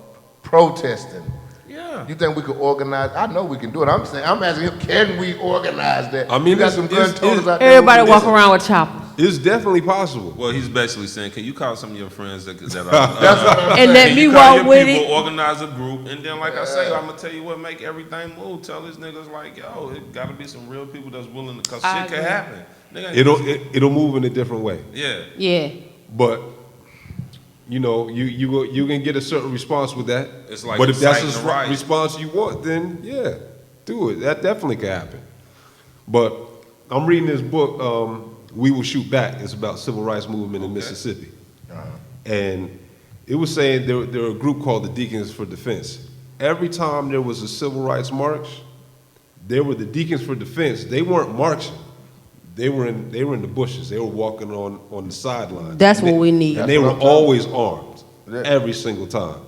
protesting. yeah. You think we could organize? I know we can do it. I'm asking him, can we organize that? I mean, you got it's- some gun it's- toters out there. Everybody who- walk around with choppers. It's definitely possible. Well, he's basically saying, can you call some of your friends that are That's what I'm And let Can me you call walk your with people, it. organize a group, and then, like I say, I'm gonna tell you what, make everything move. Tell these niggas like, yo, it gotta be some real people that's willing to, cause I shit can agree. happen. Nigga, It'll move in a different way. yeah. Yeah. But you know, you can get a certain response with that. It's like but if that's the inciting a riot. response you want, then yeah, do it. That definitely can happen. But I'm reading this book, We Will Shoot Back. It's about civil rights movement in Mississippi, and it was saying there were a group called the Deacons for Defense. Every time there was a civil rights march, there were the Deacons for Defense. They weren't marching. They were in the bushes. They were walking on the sidelines. That's And what we need. And they That's were what I'm talking always armed, Yeah. every single time.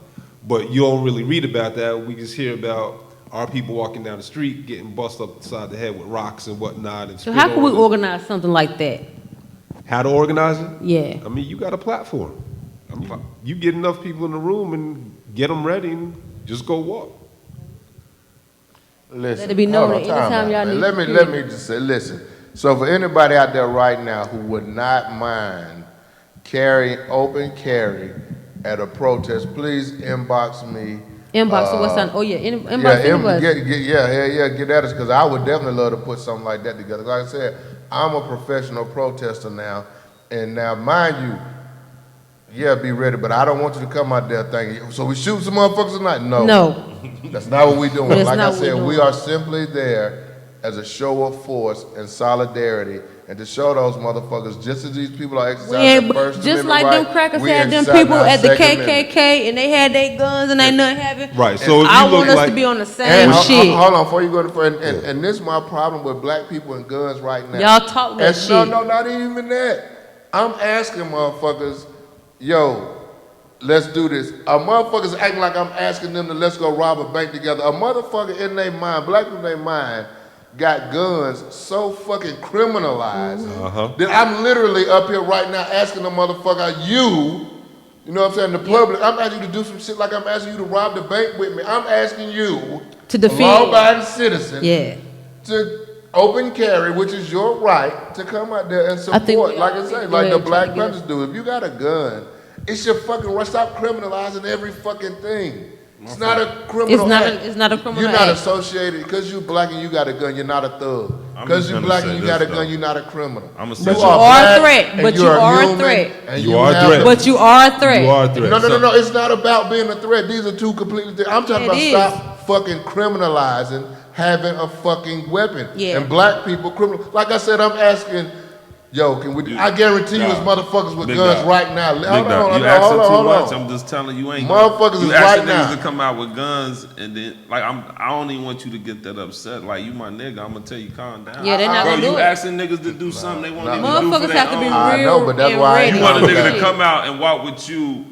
But you don't really read about that. We just hear about our people walking down the street getting busted upside the head with rocks and whatnot. And So spit how can we on them. organize something like that? How to organize it? Yeah. I mean, you got a platform. I mean, you get enough people in the room and get them ready and just go walk. Listen, Let it be known hold on, that anytime time out, y'all man. need Let me security. just say, listen. So for anybody out there right now who would not mind open carry at a protest, please inbox me. Inbox to what's on? Oh yeah, inbox Yeah, anybody. get at us because I would definitely love to put something like that together. Like I said, I'm a professional protester now, and now mind you, yeah, be ready, but I don't want you to come out there thinking, so we shoot some motherfuckers tonight? No. No. That's not what we're doing. That's Like I not what said, we're we doing. are simply there as a show of force and solidarity and to show those motherfuckers just as these people are We exercising ain't, their First just Amendment like them right, crackers we had them exercising people our at the Second Amendment. KKK and they had their guns and they nothing having. Right. So if I you look want us like, to be on the And same shit. hold on, before you go to and this is my problem with black people and guns right now. Y'all talk that And shit. No, not even that. I'm asking motherfuckers, yo, let's do this. A motherfuckers acting like I'm asking them to let's go rob a bank together. A motherfucker in their mind, black people in their mind, got guns so fucking criminalized that I'm literally up here right now asking the motherfucker, you know what I'm saying, the public, I'm asking you to do some shit like I'm asking you to rob the bank with me. I'm asking you, To a defend. law-abiding citizen, Yeah. to open carry, which is your right, to come out there and I think support, we like all I need say, to like go the ahead and try Black to get Panthers do. If you got a gun It should fucking stop criminalizing every fucking thing. It's not a criminal act. It's not a criminal You're act. not associated because you black and you got a gun. You're not a thug. Because you black and you got a gun. You're not a criminal. But you are a threat. But you are a threat. You are a threat. But you are a threat. You are a threat. No. It's not about being a threat. These are two completely different. I'm talking about stop fucking criminalizing having a fucking weapon. Yeah. And black people criminal. Like I said, I'm asking. Yo, can we? I guarantee you, it's motherfuckers with guns right now. Hold on. I'm just telling you, ain't motherfuckers you is right asking now. niggas to come out with guns, and then like I don't even want you to get that upset. Like you, my nigga, I'm gonna tell you, calm down. Yeah, they're not gonna do you it. asking niggas to do something they won't even do for Motherfuckers their have to be own. real. I know, but that's and why ready. You want a nigga to Yeah. come out and walk with you.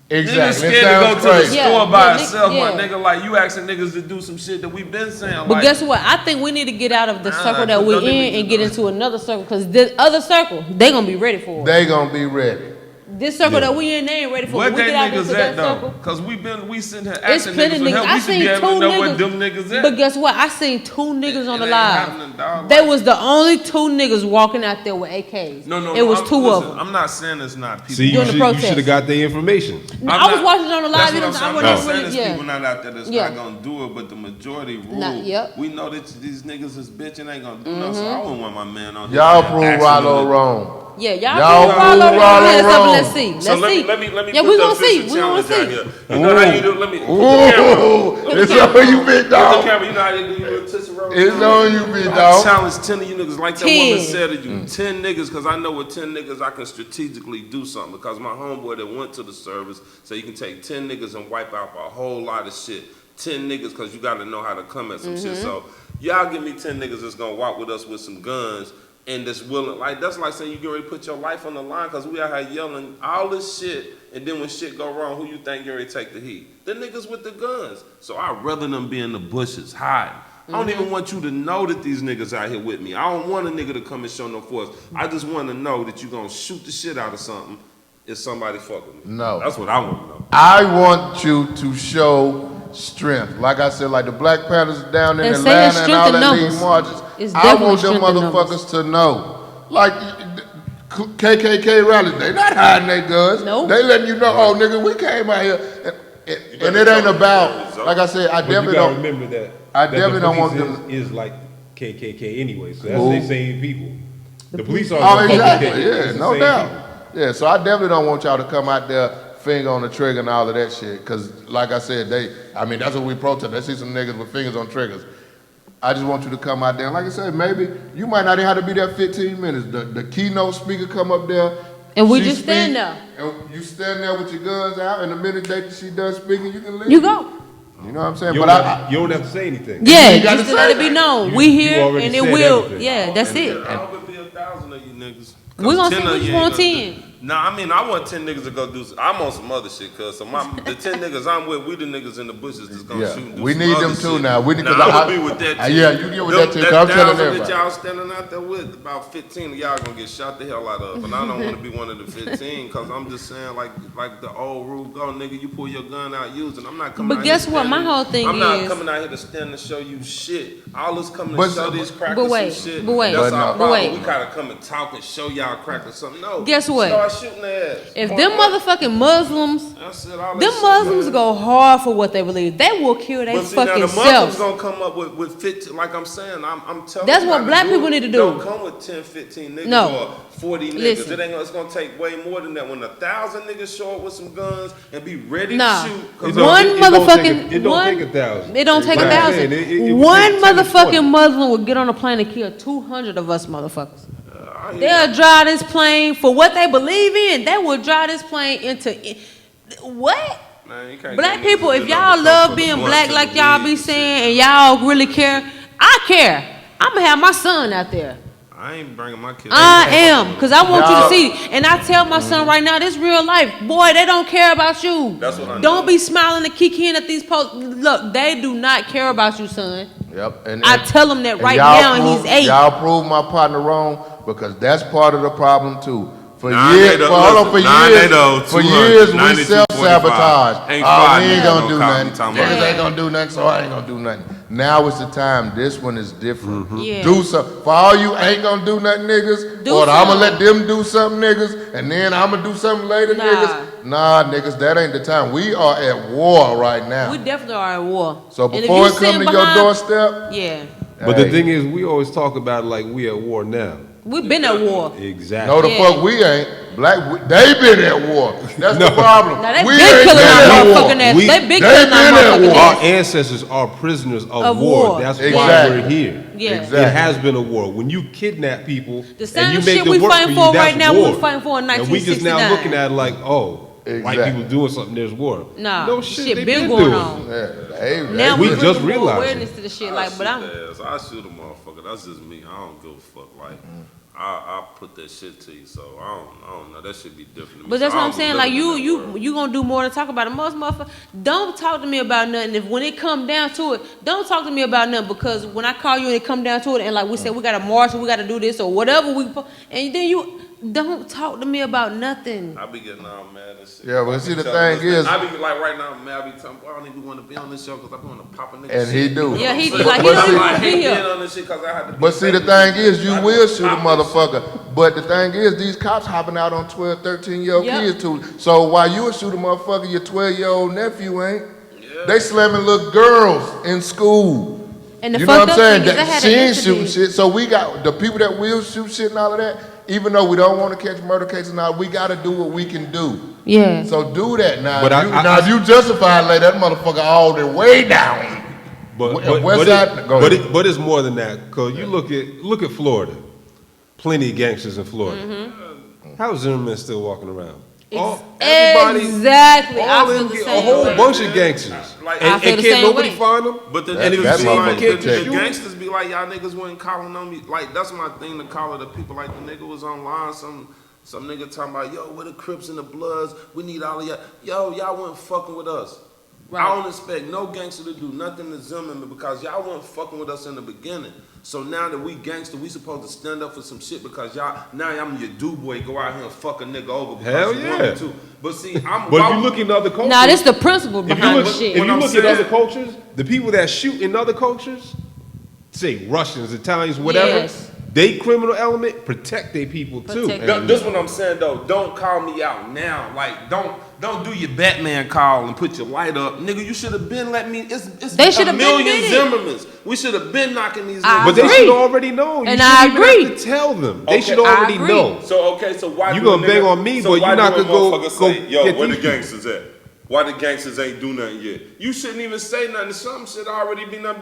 Niggas Exactly. scared to go to the crazy. store by Yeah, itself, my yeah. nigga. Like you asking niggas to do some shit that we've been saying. But like, guess what? I think we need to get out of the circle that don't we're even in get and get into another circle. Because this other circle, they gonna be ready for it. They gonna be ready. This circle that we in, they ain't ready for where it. We they get out niggas into at that though? circle. Cause we sitting here It's asking plenty niggas for niggas. help. I We should seen be two able to know niggas. where them niggas at. But guess what? I seen two niggas on the ain't live. happening, dog. They was the only two niggas walking out there with AKs. No, it was two of listen, them. I'm not saying it's not people. See, During the you protest. should have got the information. No, I'm I was not- watching it on the live. That's You what know, I'm saying. I I'm wasn't not saying really, there's yeah. people not out there that's Yeah. not gonna do it, but the majority rule. Not- yep. We know that these niggas is bitching ain't gonna do nothing. So I wouldn't want my man on here. Y'all asking prove him Rollo to- wrong. Yeah, Y'all y'all prove follow Rollo around here. wrong. Let's see. Let's So see. let me Yeah, put we the gonna see. official We gonna challenge out see. here. You know how you do? Let me put the camera. Ooh, it's on you, big Put the dog. camera. You know how you do your little Tootsie Roll? It's on you, big I dog. challenge 10 of you niggas like that 10. woman said to you. 10 niggas, because I know with 10 niggas I can strategically do something. Because my homeboy that went to the service said you can take 10 niggas and wipe out a whole lot of shit. 10 niggas, because you got to know how to come at some shit. So y'all give me 10 niggas that's going to walk with us with some guns and that's willing. Like, that's like saying you get ready to put your life on the line because we out here yelling all this shit. And then when shit go wrong, who you think you ready to take the heat? The niggas with the guns. So I'd rather them be in the bushes, hiding. I don't even want you to know that these niggas out here with me. I don't want a nigga to come and show no force. I just want to know that you gonna shoot the shit out of something if somebody fuck with me. No. That's what I want to know. I want you to show strength. Like I said, like the Black Panthers down in They say it's Atlanta and strength all in that numbers. lead marches. It's I definitely want them strength in numbers. motherfuckers to know. Like KKK rallies, they not hiding their guns. Nope. They letting you know, oh nigga, we came out here. And it ain't about, like I said, I But you definitely gotta don't. remember that. I that the definitely don't want police them- is like KKK anyway, so that's Who? the same people. The police are Oh, the exactly. KKK. Yeah, It's the no same doubt. people. Yeah, so I definitely don't want y'all to come out there, finger on the trigger and all of that shit. Cause like I said, that's what we protest. They see some niggas with fingers on triggers. I just want you to come out there. And like I said, maybe you might not even have to be there 15 minutes. The keynote speaker come up there. And we she just stand speak, there. And you stand there with your guns out, and the minute that she done speaking, you can leave. You go. You know what I'm saying? You But you don't have to say anything. Yeah, ain't gotta just to let it say be that. known. You- We you here already and it said will. everything. Yeah, that's it. I hope it be 1,000 of you niggas. We gonna 10 see of which you one ain't gonna 10. do- Nah, I mean, I want 10 niggas to go do. I'm on some other shit, cuz. So the 10 niggas I'm with, we the niggas in the bushes that's gonna Yeah, shoot and do we some need other them too shit. now. We need- Now, 'cause I'm I- gonna be with that yeah, team. you get with that team, 'cause I'm telling 1,000 that everybody. y'all standing out there with, about 15 of y'all gonna get shot the hell out of. And I don't want to be one of the 15, cause I'm just saying, like the old rule go, nigga, you pull your gun out, use it. I'm not coming But out guess here what? My standing- whole thing I'm not is- coming out here to stand and show you shit. All us coming But- to show these crackers but wait, some shit. but wait, That's but our no. but problem. wait. We gotta come and talk and show y'all crackers something. No. Guess what? Start shooting their ass. If them motherfucking Muslims, That's it, all that them shit, Muslims man. go hard for what they believe. They will kill their But see, now fucking the Muslims self. gonna come up with 50, like I'm saying, I'm telling That's you what how black do people it. need to do. Don't come with 10, 15 niggas No. or 40 niggas. Listen. It's gonna take way more than that. When 1,000 niggas show up with some guns and be ready Nah. to shoot. It 'cause don't- One it don't motherfucking- take a- It don't one- take 1,000. It don't take Like I 1,000. said, it would One take 10 to 20. motherfucking Muslim would get on a plane and kill 200 of us motherfuckers. I hear They'll you. drive this plane for what they believe in. They will drive this plane into what? Man, you can't Black get niggas people, to if do y'all nothing but love come for the being blunts black and like the y'all weed be and saying, shit. and y'all really care, I care. I'ma have my son out there. I ain't bringing my kids. I am, because I want Y'all- you to see. And I tell my son right now, this real life. Boy, they don't care about you. That's what I know. Don't be smiling and kikiing at these posts. Look, they do not care about you, son. Yep. I tell him that and right y'all now, and he's 8. Y'all prove my partner wrong because that's part of the problem too. For Nah, years, they don't- hold on, for listen, nah, years, they don't. for 200, years we 92, self-sabotage. 45. Ain't Oh, five we ain't niggas gonna gonna do call me nothing. talking about Niggas that. ain't gonna do nothing, so I ain't gonna do nothing. Now is the time. This one is different. Yeah. Do something. For all you ain't gonna do nothing niggas, Do or I'm gonna something. let them do something niggas, and then I'm gonna do something later Nah. niggas. Nah, niggas, that ain't the time. We are at war right now. We definitely are at war. So And if before you it come to sitting your behind- doorstep, Yeah. But the hey, thing is, we always talk about it like we at war now. We've been at war. Exactly. no the Yeah. fuck we ain't. They been at war. That's the problem. Now, they we been ain't killing been our at war. motherfucking ass. We- They been they killing our been at motherfucking war. Our ass. ancestors are prisoners of, Of war. war. That's Exactly. why we're here. Yeah. Exactly. It has been a war. When you kidnap people The and same you make shit them we work fighting for for you, that's right now, we war. was fighting for in And we just now 1969. looking at it like, oh, white Exactly. people doing something, there's war. Nah, no shit shit, they been been going doing on. it. Yeah, they Now We we just bringing more realized awareness to the shit. Like, but I'm. I shoot a motherfucker. That's just me. I don't give a fuck. Like, I put that shit to you. So I don't know. That should be different. To me. But that's So what I I'm don't saying. be Like living in that world. you gonna do more than talk about it. Most motherfuckers don't talk to me about nothing. If when it come down to it, don't talk to me about nothing because when I call you and it come down to it, and like we said, we got to march, or we got to do this or whatever and then you don't talk to me about nothing. I be getting all mad and shit. Yeah, but I see, be the telling thing this is- nigga- I be like right now, man. I be telling, boy, I don't even want to be on this show because I'm going to pop a nigga. And he shit. do. Yeah, he But- like he but don't see- even I want to be hate being here. on this shit because I had to. But see, the thing is, you I will just shoot a pop this shit. motherfucker. But the thing is, these cops hopping out on 12, 13-year-old Yep. kids too. So while you would shoot a motherfucker, your 12-year-old nephew ain't. Yeah. They slamming little girls in school. And the You know what fucked I'm up saying? thing is, I That had she an ain't shooting incident. shit. So we got the people that will shoot shit and all of that. Even though we don't want to catch murder cases now, we got to do what we can do. Yeah. So do that now. But If you justify it, lay that motherfucker all the way down. But it's more than that. Cause you look at Florida, plenty of gangsters in Florida. Mm-hmm. How is Zimmerman still walking around? Exactly. I all feel them, the a same whole way. bunch of gangsters, Like, and, I feel and the can't same nobody way. find them. But the That niggas be like, motherfucker the protect. gangsters be like, y'all niggas wasn't calling on me. Like, that's my thing to call it. The people like the nigga was online, some nigga talking about, yo, where the Crips and the Bloods? We need all of y'all. Yo, y'all wasn't fucking with us. Right. I don't expect no gangster to do nothing to Zimmerman because y'all weren't fucking with us in the beginning. So now that we gangster, we supposed to stand up for some shit because y'all, now I'm your dude boy, go out here and fuck a nigga over because Hell you want yeah. me to. But see, I'm But if you look in other cultures, Nah, this the principle if you behind look, the if shit. you What I'm look at saying- other cultures, the people that shoot in other cultures, say Russians, Italians, whatever, Yes. they criminal element protect their people too. Protect Th- This what I'm saying though. Don't call me out now. Like don't do your Batman call and put your light up, nigga. You should have been let me. It's They a should have been million did it. Zimmermans. We should have been knocking these I niggas. But they agree. should already know. You And shouldn't I even agree. have to tell them. They Okay, should I already agree. know. So why You do a gonna bang nigga- on me, so but why you not do a gonna go- motherfucker go say, yo, get where the these people? gangsters at? Why the gangsters ain't do nothing yet? You shouldn't even say nothing. Some shit already been done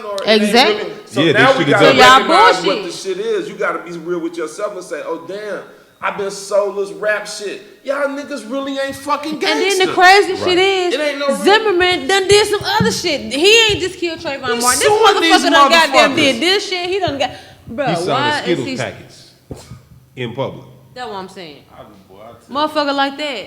or it ain't Exactly. really- So Yeah, they now we shoulda gotta done that. recognize So y'all what the shit is. You gotta be real with yourself and say, oh damn, I've been soulless rap shit. Y'all niggas really ain't fucking And gangsters. then the crazy shit is, It ain't no real- Zimmerman done did some other shit. He ain't just killed Trayvon He's Martin. This suing these motherfucker done goddamn motherfuckers. did this shit. He done got, bro. He Why signed is Skittles he? packets in public. That's what I'm saying. I just- boy, I tell you. Motherfucker like that.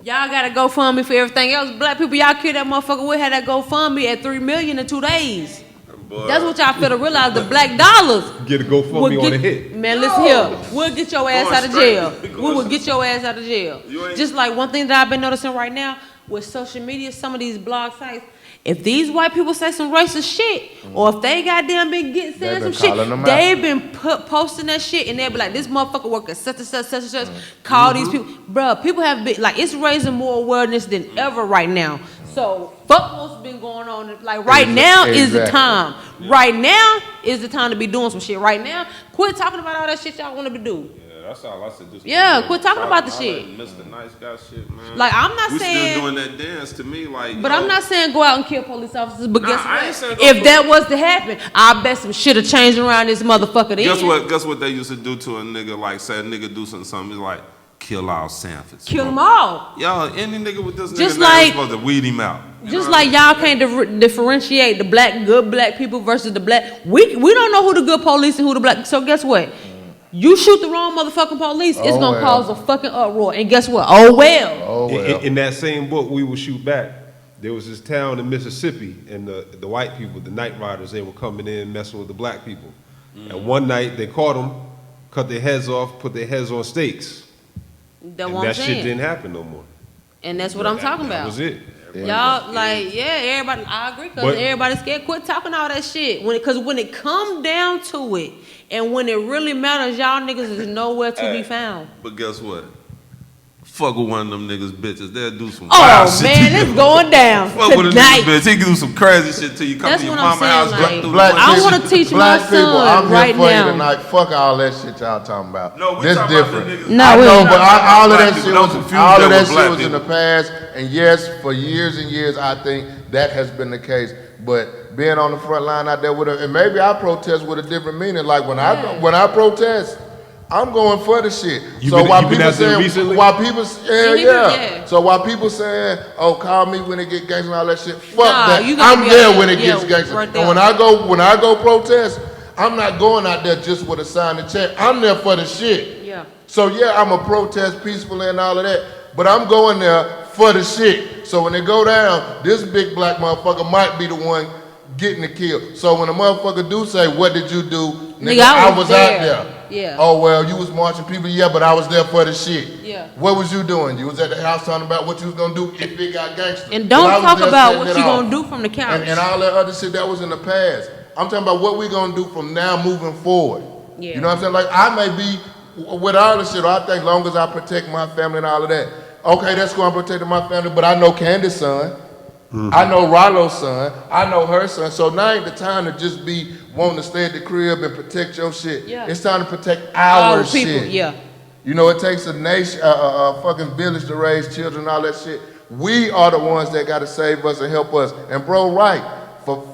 Y'all gotta GoFundMe for everything else. Black people, y'all kill that motherfucker. We had that GoFundMe at 3 million in 2 days. Boy, That's what y'all feel to realize. The black dollars. Get a GoFundMe on the hit. Man, listen here. We'll get your ass Going out of straight. jail. We We going will get your ass out of jail. You ain't- Just like one thing that I've been noticing right now with social media, some of these blog sites, if these white people say some racist shit, or if they goddamn been saying They've some been shit, calling them out. they've been posting that shit, and they'll be like, this motherfucker work at such and such, such and such. Call these people. Bruh, people have been, like, it's raising more awareness than ever right now. So, fuck what's been going on. Like, right now is the Exactly. time. Right now is the time to be doing some shit. Right now, quit talking about all that shit y'all want to do. Yeah, that's all I said. Just Yeah, quit talking about the shit. Mr. Nice Guy shit, man. Like, I'm not we saying- still doing that dance to me, like. But yo, I'm not saying go out and kill police officers, but Nah, guess I ain't what? saying go If kill- that was to happen, I bet some shit have changed around this motherfucker then. Guess what they used to do to a nigga? Like, say a nigga do something, it's like kill all Sanfords. Kill them all. Yo, any nigga with this Just nigga name like- is supposed to weed him out. You Just know what like y'all can't differentiate the good black people versus the black. We don't know who the good police and who the black. So guess what? You shoot the wrong motherfucking police, it's Oh, gonna well. cause a fucking uproar. And guess what? Oh well. Oh, well. In that same book, We Will Shoot Back, there was this town in Mississippi, and the white people, the night riders, they were coming in messing with the black people. And one night they caught them, cut their heads off, put their heads on stakes. That's And what I'm that shit saying. didn't happen no more. And that's what I'm talking That about. was it. Y'all, like, everybody, I agree, because But- everybody's scared. Quit talking all that shit. Because when it come down to it, and when it really matters, y'all niggas is nowhere to be found. But guess what? Fuck with one of them niggas bitches. They'll do some wild Oh, shit man, to it's you. going down Fuck with a nigga tonight. bitch. He can do some crazy shit to you. Come That's to your what I'm mama house, saying, drop like, through Black the I window. want to teach my Black people, son I'm here right for now. you tonight. Fuck all that shit y'all talking about. No, we this talking different. about the niggas. No, I we know, ain't. but all of Black that people, shit don't was confuse all that of that with shit black was in the people. past. And yes, for years and years, I think that has been the case. But being on the front line out there with a, and maybe I protest with a different meaning. Like when I protest, I'm going for the shit. You So been- while you been people out there saying, recently? while people, Yeah. So while people saying, oh, call me when it get gangster and all that shit, fuck Nah, that. you gotta I'm be there out there, when it yeah, gets gangster. right And there. when I go protest, I'm not going out there just with a sign and check. I'm there for the shit. Yeah. So yeah, I'm a protest peacefully and all of that, but I'm going there for the shit. So when they go down, this big black motherfucker might be the one getting the kill. So when a motherfucker do say, what did you do? Nigga, I was out there. Yeah. Oh, well, you was marching people, yeah, but I was there for the shit. Yeah. What was you doing? You was at the house talking about what you was gonna do if it got gangster. And But I don't was talk there about setting what it you off. gonna do from the couch. And all that other shit that was in the past. I'm talking about what we gonna do from now moving forward. Yeah. You know what I'm saying? Like I may be with all this shit, I think long as I protect my family and all of that. Okay, that's cool, I'm protecting my family, but I know Candace's son. I know Rollo's son. I know her son. So now ain't the time to just be wanting to stay at the crib and protect your shit. Yeah. It's time to protect our Our people, shit. yeah. You know, it takes a nation, a fucking village to raise children and all that shit. We are the ones that got to save us and help us. And bro, right,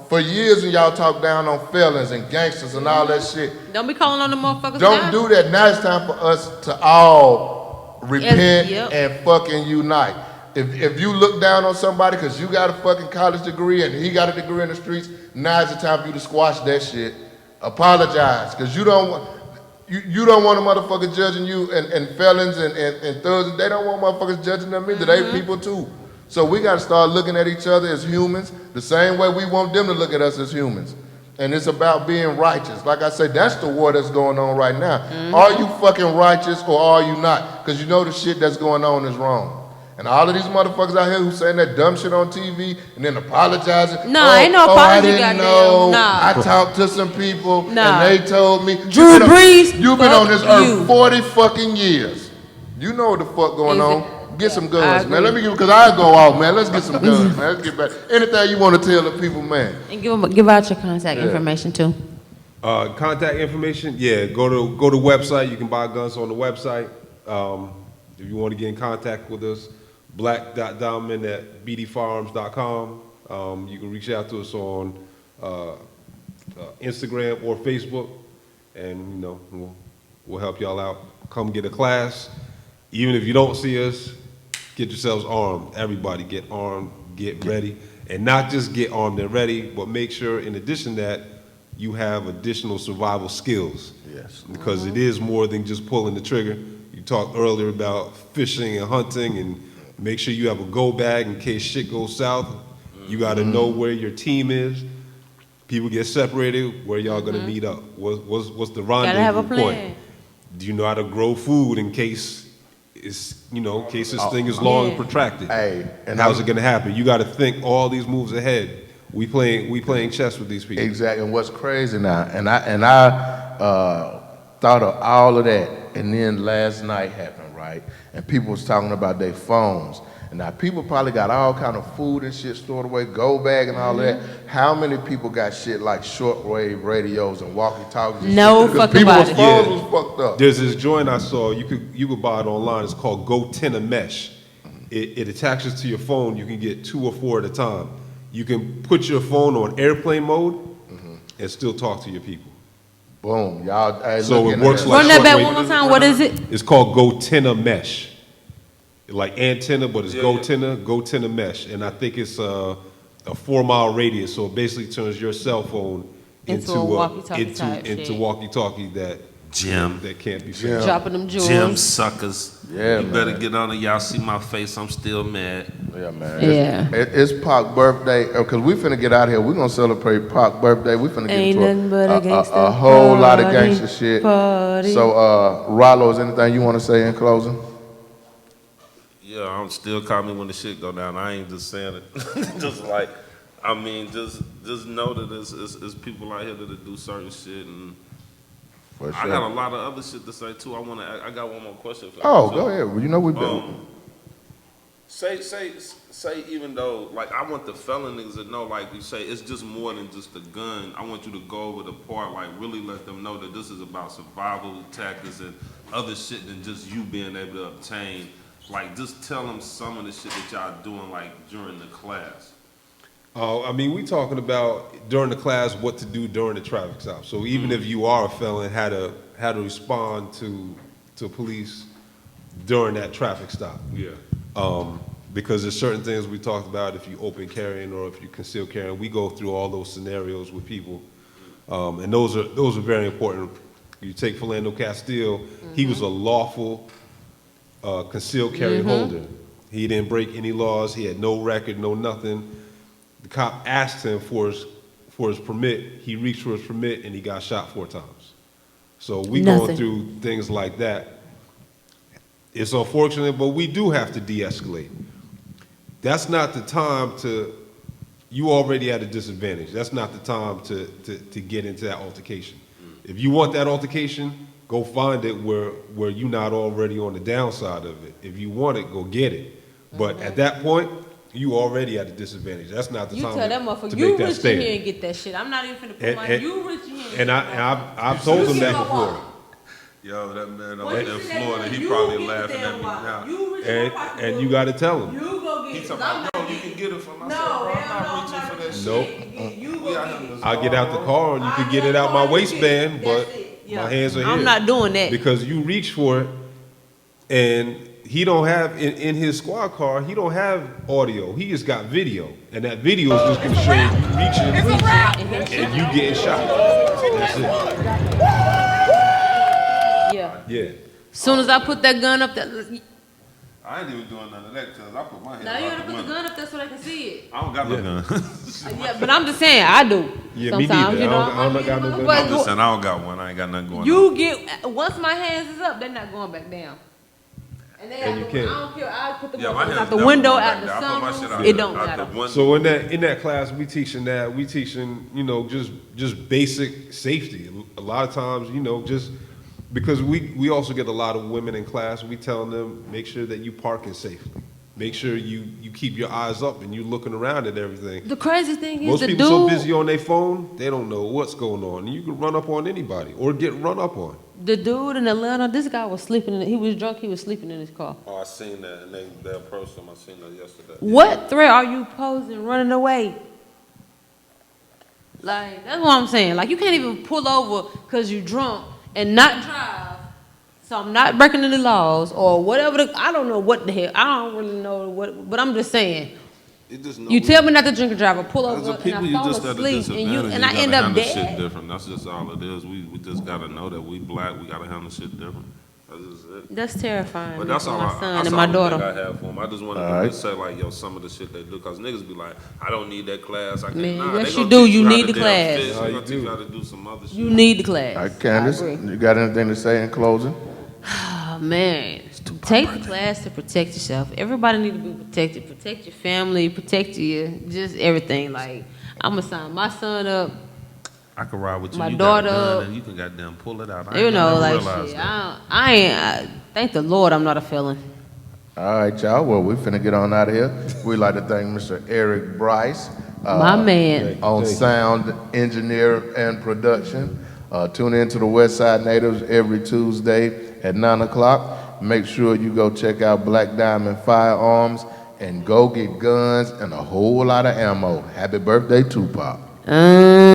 for years when y'all talk down on felons and gangsters and all that shit, Don't be calling on the motherfuckers don't now. do that. Now it's time for us to all repent Yep. and fucking unite. If you look down on somebody because you got a fucking college degree and he got a degree in the streets, now is the time for you to squash that shit. Apologize, because you don't want a motherfucker judging you and felons and thugs. They don't want motherfuckers judging them either. They people too. So we got to start looking at each other as humans the same way we want them to look at us as humans. And it's about being righteous. Like I said, that's the war that's going on right now. Are you fucking righteous or are you not? Because you know the shit that's going on is wrong. And all of these motherfuckers out here who saying that dumb shit on TV and then apologizing. Nah, ain't no apology, I didn't goddamn. know. Nah. I talked to some people Nah. and they told me. Drew Brees, You've been on this fuck earth you. 40 fucking years. You know what the fuck going Is on. it? Get some I guns, man. agree. Let me give, because I go off, man. Let's get some guns, man. Let's get back. Anything you want to tell the people, man. And give out your contact information too. Contact information, yeah, go to website. You can buy guns on the website. If you want to get in contact with us, black.diamond@bdfirearms.com. You can reach out to us on Instagram or Facebook, and you know we'll help y'all out. Come get a class. Even if you don't see us, get yourselves armed. Everybody get armed, get ready, and not just get armed and ready, but make sure in addition to that you have additional survival skills. Yes. Because it is more than just pulling the trigger. You talked earlier about fishing and hunting, and make sure you have a go bag in case shit goes south. You got to know where your team is. People get separated. Where y'all gonna meet up? What's the rendezvous Gotta have a point? plan. Do you know how to grow food in case it's in case this thing is long and Yeah. protracted? Hey, and how's it gonna happen? You got to think all these moves ahead. We playing chess with these people. Exactly. And what's crazy now, and I thought of all of that, and then last night happened, right? And people was talking about their phones. And now people probably got all kind of food and shit stored away, go bag and all that. How many people got shit like shortwave radios and walkie-talkies? And No shit? 'Cause fucking people's body. phones Yeah. was fucked up. There's this joint I saw. You could buy it online. It's called GoTenna Mesh. It attaches to your phone. You can get 2 or 4 at a time. You can put your phone on airplane mode and still talk to your people. Boom, y'all. Hey, So look it into works that. like Run that back shortwave. one more time. What is it? It's called GoTenna Mesh. Like antenna, but it's Yeah, GoTenna Mesh. And I think it's a 4-mile radius. So it basically turns your cell phone Into into a walkie-talkie into type into shit. walkie-talkie that Jim. can't be Jim. found. Dropping them jewels. Jim suckers. Yeah, you better man. get on it. Y'all see my face. I'm still mad. Yeah, man. Yeah. It's Pac's birthday, because we finna get out of here. We're gonna celebrate Pac's birthday. We finna get Ain't into nothing but a gangsta a whole lot of party, gangster shit. party. So, Rollo, is anything you want to say in closing? Yeah, I'm still call me when the shit go down. I ain't just saying it. Just like, I mean, just know that it's people out here that do certain shit, and For I sure. got a lot of other shit to say too. I got one more question for you. Oh, too. go ahead. Well, you know we've been. Say even though, like, I want the felon niggas to know, like you say, it's just more than just a gun. I want you to go over the part, like, really let them know that this is about survival tactics and other shit than just you being able to obtain. Like, just tell them some of the shit that y'all doing, like, during the class. I mean, we talking about during the class what to do during the traffic stop. So even if you are a felon, how to respond to police during that traffic stop. Yeah. Because there's certain things we talked about if you open carrying or if you conceal carrying. We go through all those scenarios with people, and those are very important. You take Philando Castile; he was a lawful concealed carry holder. He didn't break any laws. He had no record, no nothing. The cop asked him for his permit. He reached for his permit and he got shot 4 times. So we going Nothing. through things like that. It's unfortunate, but we do have to de-escalate. That's not the time to, you already at a disadvantage. That's not the time to get into that altercation. If you want that altercation, go find it where you're not already on the downside of it. If you want it, go get it. But at that point, you already at a disadvantage. That's not the You time tell that to motherfucker, make you that reach in stand. here and get that shit. I'm not even finna put And- my, and- you reach in here and And get that. I've told them that You before. Yo, that man When over you there in see that Florida, man, he you probably get the laughing damn at me wallet. now. You reach in my pocket, And you got to tell them. you go get He it. talking 'Cause I'm about, not no, you getting can get it from No, myself, bro. I'm hell no, not I'm reaching for not that reaching shit. Nope. You We go out get here it. I'll get out the car and you can get it out my waistband, but my hands are here. I'm not doing that. Because you reach for it, and he don't have, in his squad car, he don't have audio. He just got video. And that video is just going to show you reaching, and you getting shot. That's it. Yeah. Yeah. Soon as I put that gun up there, I ain't even doing none of that because I put my hand now you out gotta the put the window. gun up there so they can see it. I don't got no Yeah. gun. Yeah, but I'm just saying, I do. Yeah, me Sometimes, neither. you know, I don't got no gun. but I'm just saying I don't got one. I ain't got nothing going on. you get, once my hands is up, they're not going back down. And they And you out can't. the, I don't care, I put the Yeah, my motherfuckers hands out the never window, going out back the there. I put my shit sunroof, out it the- don't out matter. the window. So in that class, we teaching that. We teaching, just basic safety. A lot of times, just because we also get a lot of women in class. We telling them, make sure that you parking safely. Make sure you keep your eyes up and you looking around at everything. The crazy thing is Most the people so dude, busy on their phone, they don't know what's going on. And you can run up on anybody or get run up on. the dude in Atlanta, this guy was sleeping he was drunk, he was sleeping in his car. Oh, I seen that, and they approached him. I seen that yesterday. What threat are you posing running away? Like, that's what I'm saying. Like, you can't even pull over because you're drunk and not drive. So I'm not breaking any laws or whatever. I don't know what the hell. I don't really know what, but I'm just saying. It just know You we- tell me not to drink and drive or pull As over a people, and I you fall just at a asleep disadvantage. and I gotta end up handle shit dead. different. That's just all it is. We just gotta know that we black. We gotta handle shit different. That's just it. That's terrifying. But that's for all my I, son that's and all my the daughter. thing I have for them. I just wanted All to right. just say like, yo, some of the shit they do, cause niggas be like, I don't need that class. I can't. Man, nah, yes, they you gonna do. teach You how need to the damn class. fish. No, They you gonna teach do. you how to do some other shit. You need the class. All right, Candace, I agree. you got anything to say in closing? Oh, man, take the class to protect yourself. Everybody need to be protected. Protect your family, protect just everything. Like, I'm gonna sign my son up. I can ride with you. My You got a daughter- gun and you can goddamn pull it out. I You ain't know, never like realized shit. that. Thank the Lord I'm not a felon. All right, y'all. Well, we finna get on out of here. We'd like to thank Mr. Eric Bryce. My man. On sound engineer and production. Tune in to the Westside Natives every Tuesday at 9 o'clock. Make sure you go check out Black Diamond Firearms and go get guns and a whole lot of ammo. Happy birthday, Tupac.